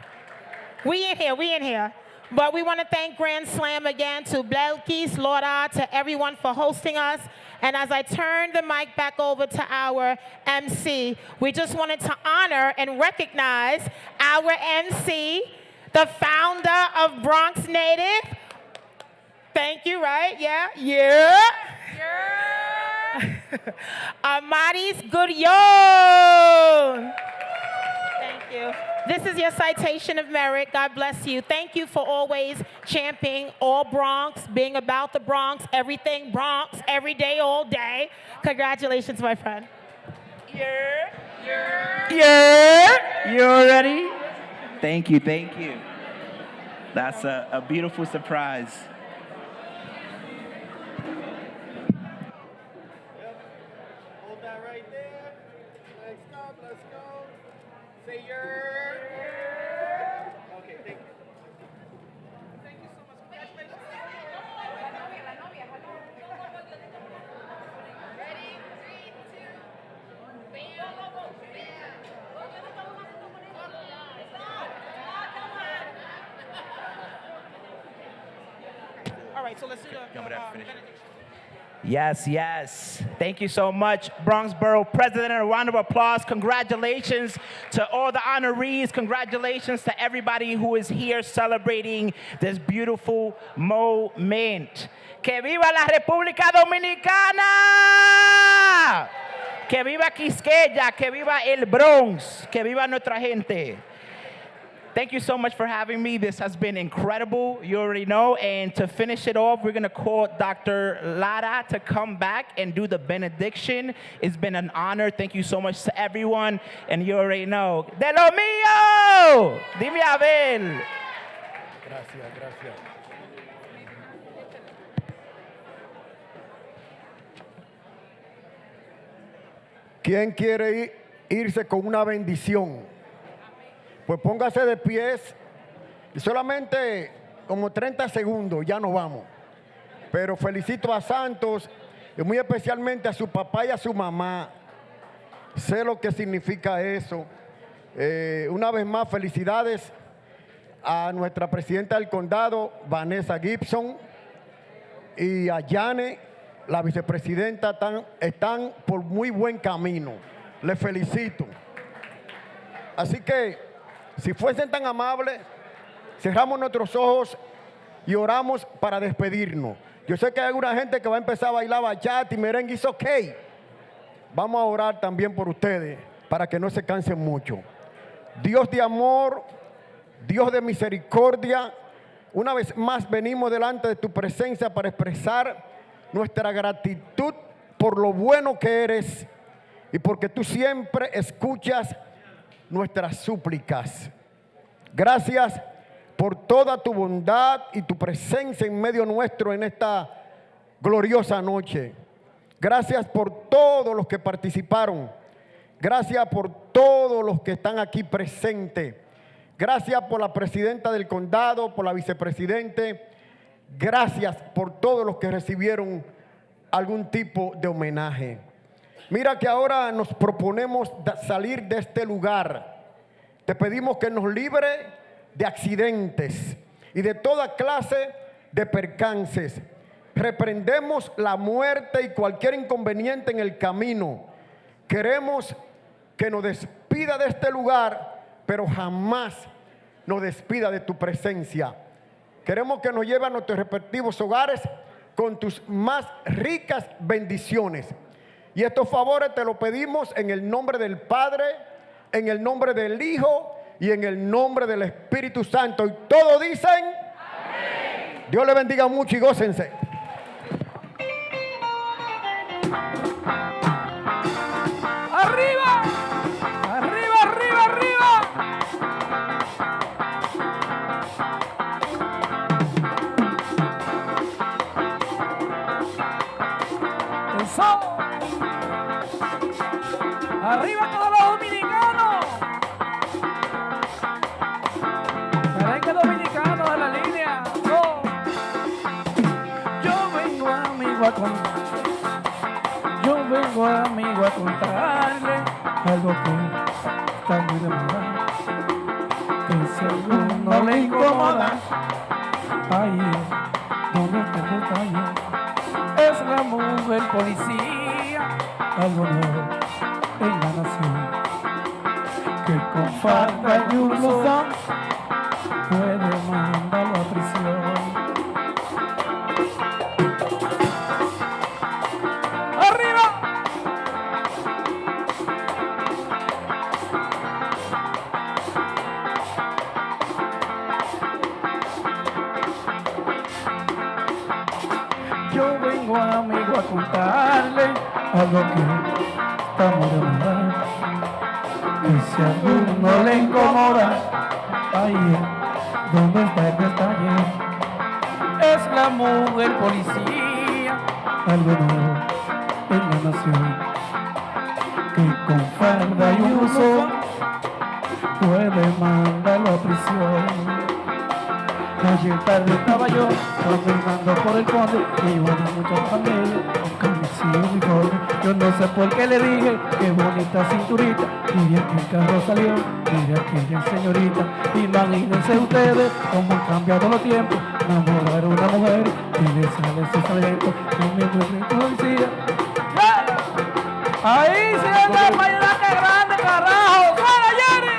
Speaker 11: We in here. But we want to thank Grand Slam again, to Belkis, Laura, to everyone for hosting us. And as I turn the mic back over to our MC, we just wanted to honor and recognize our MC, the founder of Bronx Native. Thank you, right? Yeah. Amaurys Grullon. Thank you. This is your citation of merit. God bless you. Thank you for always championing all Bronx, being about the Bronx, everything Bronx, every day, all day. Congratulations, my friend.
Speaker 5: You're ready? Thank you. That's a beautiful surprise.
Speaker 9: Hold that right there. Let's go. Say Okay, thank you. Thank you so much. Congratulations. Ready? 3, 2,
Speaker 11: All right, so let's do the benediction.
Speaker 5: Yes. Thank you so much, Bronx Borough President. A round of applause. Congratulations to all the honorees. Congratulations to everybody who is here celebrating this beautiful moment. Que viva la República Dominicana! Que viva Quisqueya! Que viva el Bronx! Que viva nuestra gente! Thank you so much for having me. This has been incredible. You already know. And to finish it off, we're going to call Dr. Lara to come back and do the benediction. It's been an honor. Thank you so much to everyone. And you already know. De lo mío! Dime a ver.
Speaker 9: Gracias.
Speaker 6: ¿Quién quiere irse con una bendición? Pues póngase de pies y solamente como 30 segundos ya nos vamos. Pero felicito a Santos y muy especialmente a su papá y a su mamá. Sé lo que significa eso. Una vez más, felicidades a nuestra presidenta del condado, Vanessa Gibson, y a Janet, la vicepresidenta, están por muy buen camino. Les felicito. Así que, si fuesen tan amables, cerramos nuestros ojos y oramos para despedirnos. Yo sé que hay alguna gente que va a empezar a bailar bachata y merengue, es ok. Vamos a orar también por ustedes para que no se cansen mucho. Dios de amor, Dios de misericordia, una vez más venimos delante de tu presencia para expresar nuestra gratitud por lo bueno que eres y porque tú siempre escuchas nuestras súplicas. Gracias por toda tu bondad y tu presencia en medio nuestro en esta gloriosa noche. Gracias por todos los que participaron. Gracias por todos los que están aquí presentes. Gracias por la presidenta del condado, por la vicepresidente. Gracias por todos los que recibieron algún tipo de homenaje. Mira que ahora nos proponemos salir de este lugar. Te pedimos que nos libre de accidentes y de toda clase de percances. Reprendemos la muerte y cualquier inconveniente en el camino. Queremos que nos despida de este lugar, pero jamás nos despida de tu presencia. Queremos que nos lleve a nuestros respectivos hogares con tus más ricas bendiciones. Y estos favores te los pedimos en el nombre del Padre, en el nombre del Hijo y en el nombre del Espíritu Santo. Y todos dicen, amén. Dios les bendiga mucho y gócense.
Speaker 21: ¡Arriba! ¡Arriba, arriba, arriba! ¡Eso! ¡Arriba todos los dominicanos! Merengue dominicano de la línea. Oh. Yo vengo amigo a contar. Yo vengo amigo a contarle algo que está muy de moda, que si a alguno le incomoda, ahí donde está el detalle, es la mujer policía, algo nuevo en la nación, que con falda y un blusón puede mandarlo a prisión. Amigo a contarle algo que estamos de moda, que si a alguno le incomoda, ahí es donde está el detalle, es la mujer policía, algo nuevo en la nación, que con falda y uso puede mandarlo a prisión. Ayer tarde estaba yo caminando por el conde y bueno, muchas familias con camisa y uniforme. Yo no sé por qué le dije qué bonita cinturita y bien que el carro salió, mire aquella señorita. Imagínense ustedes cómo han cambiado los tiempos, enamorar a una mujer y le sale ese sargento con mi mujer policía. Ahí se anda el mayonaje grande, carajo. ¡Fuera, Jerry!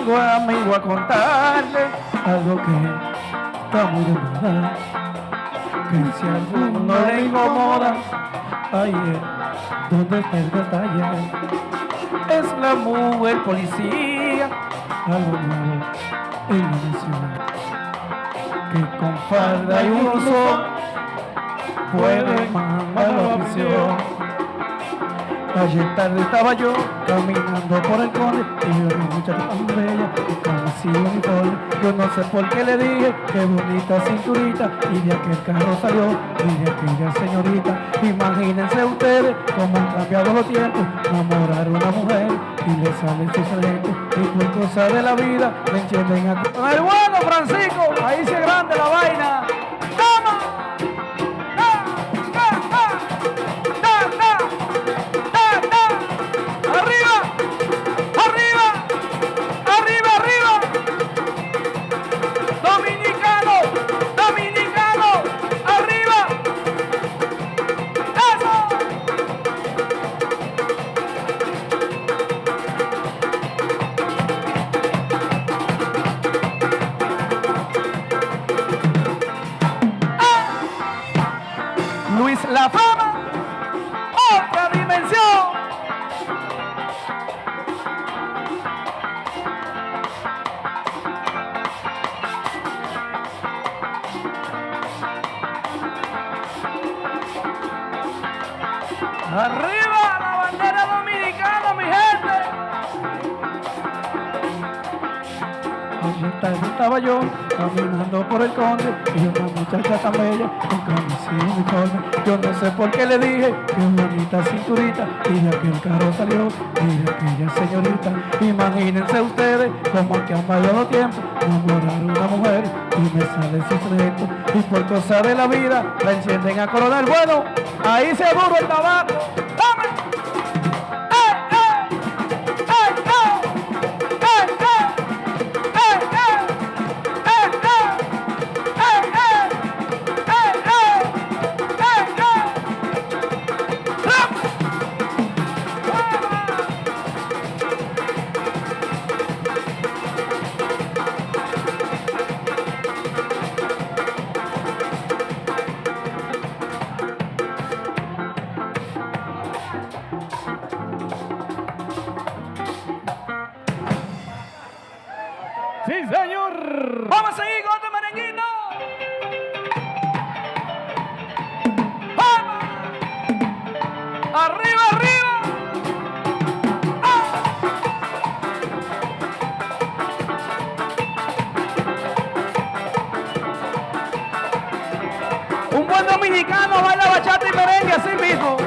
Speaker 21: vengo amigo a contarle algo que está muy de moda, que si a alguno le incomoda, ahí es donde está el detalle. Es la mujer policía, algo nuevo en la nación, que con falda y uso puede mandar la prisión. Ayer tarde estaba yo caminando por el conde y vi una muchacha tan bella que conocí uniforme. Yo no sé por qué le dije qué bonita cinturita, y de aquel carro salió y de aquella señorita. Imagínense ustedes cómo han cambiado los tiempos, enamorar a una mujer y le salen sus sargentos, y por cosas de la vida le encienden a... ¡Hermano Francisco! Ahí se grande la vaina. ¡Toma! La fama, otra dimensión. Arriba la bandera dominicana, mi gente. Ayer tarde estaba yo caminando por el conde y una muchacha tan bella con camisa y uniforme. Yo no sé por qué le dije qué bonita cinturita, y de aquel carro salió y de aquella señorita. Imagínense ustedes cómo han cambiado los tiempos, enamorar a una mujer y me sale su secreto, y por cosas de la vida la encienden a coronel. Bueno, ahí se duro el tabaco. ¡Dame! Sí, señor. Vamos a seguir con otro merenguito. ¡Vamos! Arriba, arriba. ¡Ah! Un buen dominicano baila bachata y merengue así mismo.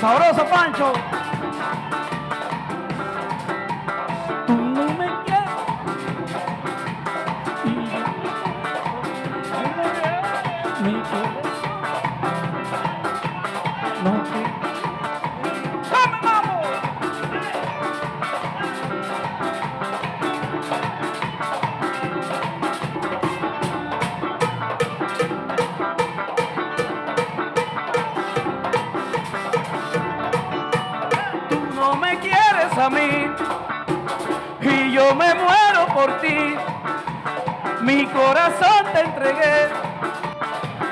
Speaker 21: Sabroso, Pancho. Tú no me quieres. Mi corazón no te... ¡Vamos, vamos! A mí, y yo me muero por ti, mi corazón te entregué,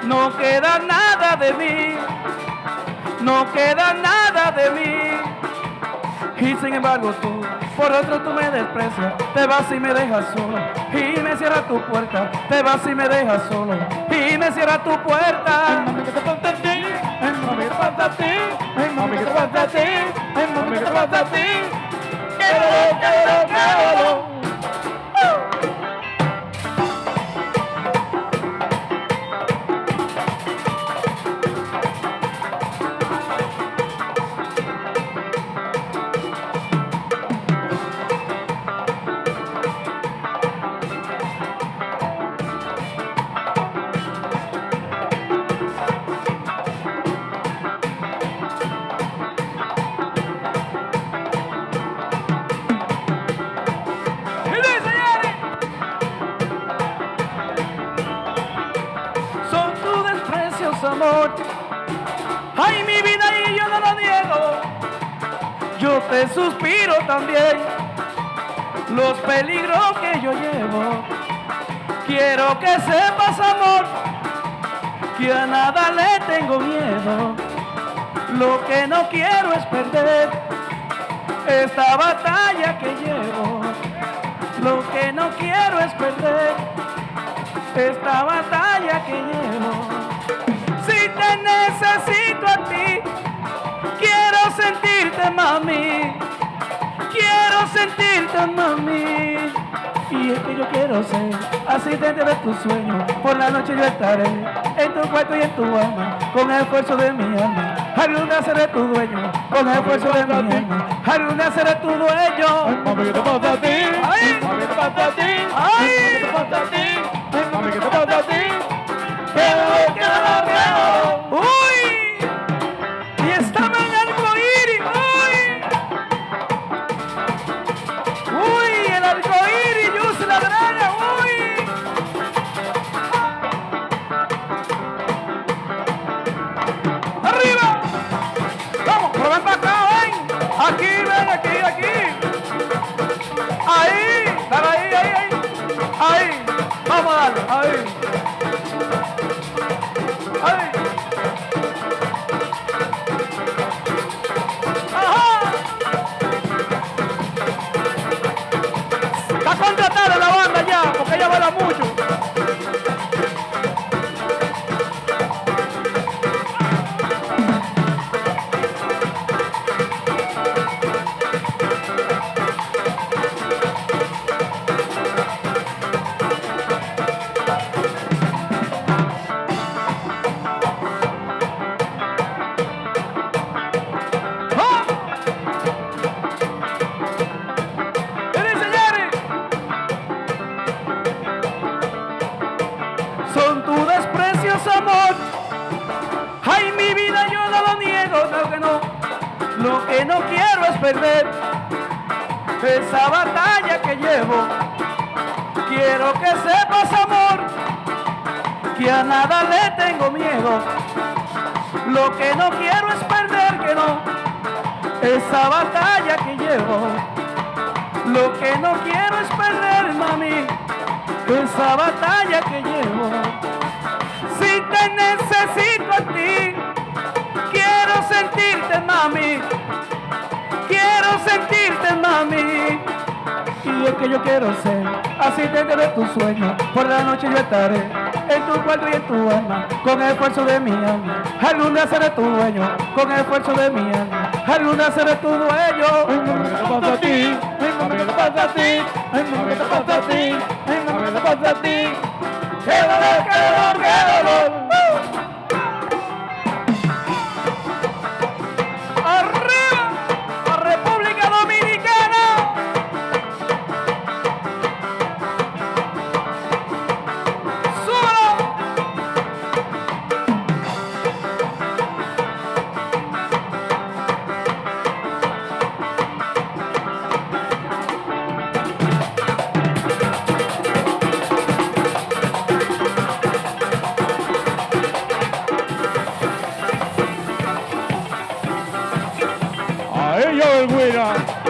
Speaker 21: no queda nada de mí, no queda nada de mí, y sin embargo tú, por otro tú me desprecias, te vas y me dejas solo, y me cierras tu puerta, te vas y me dejas solo, y me cierras tu puerta. Mami, ¿qué te pasa a ti? Mami, ¿qué te pasa a ti? Mami, ¿qué te pasa a ti? Mami, ¿qué te pasa a ti? ¡Quiero! amor. Ay, mi vida y yo no lo niego, yo te suspiro también. Los peligros que yo llevo, quiero que sepas, amor, que a nada le tengo miedo. Lo que no quiero es perder esta batalla que llevo. Lo que no quiero es perder esta batalla que llevo. Si te necesito a ti, quiero sentirte, mami. Quiero sentirte, mami. Y es que yo quiero ser asistente de tus sueños. Por la noche yo estaré en tu cuarto y en tu alma, con el esfuerzo de mi alma. Algún día seré tu dueño, con el esfuerzo de mi alma. Algún día seré tu dueño. Mami, ¿qué te pasa a ti? Ay, mami, ¿qué te pasa a ti? Ay, ¿qué te pasa a ti? Mami, ¿qué te pasa a ti? Que no veo. Uy, y estaba en arcoíris. Uy, el arcoíris, yo la draga. Uy. Arriba. Vamos, pero ven para acá, ven. Aquí, ven, aquí. Ahí, dale ahí. Ahí, vamos a darle, ahí. Ajá. Está contratada la banda ya, porque ella baila mucho. Son tus desprecios, amor. Ay, mi vida yo no lo niego, no que no. Lo que no quiero es perder esa batalla que llevo. Quiero que sepas, amor, que a nada le tengo miedo. Lo que no quiero es perder, que no, esa batalla que llevo. Lo que no quiero es perder, mami, esa batalla que llevo. Si te necesito a ti, quiero sentirte, mami. Quiero sentirte, mami. Y es que yo quiero ser asistente de tus sueños. Por la noche yo estaré en tu cuarto y en tu alma, con el esfuerzo de mi alma. Algún día seré tu dueño, con el esfuerzo de mi alma. Algún día seré tu dueño. Venga, ¿qué te pasa a ti? Venga, ¿qué te pasa a ti? Venga, ¿qué te pasa a ti? Venga, ¿qué te pasa a ti? ¡Qué dolor, qué dolor, qué dolor! ¡Arriba! ¡La República Dominicana! ¡Súbalo!
Speaker 9: A ella, vergüenza.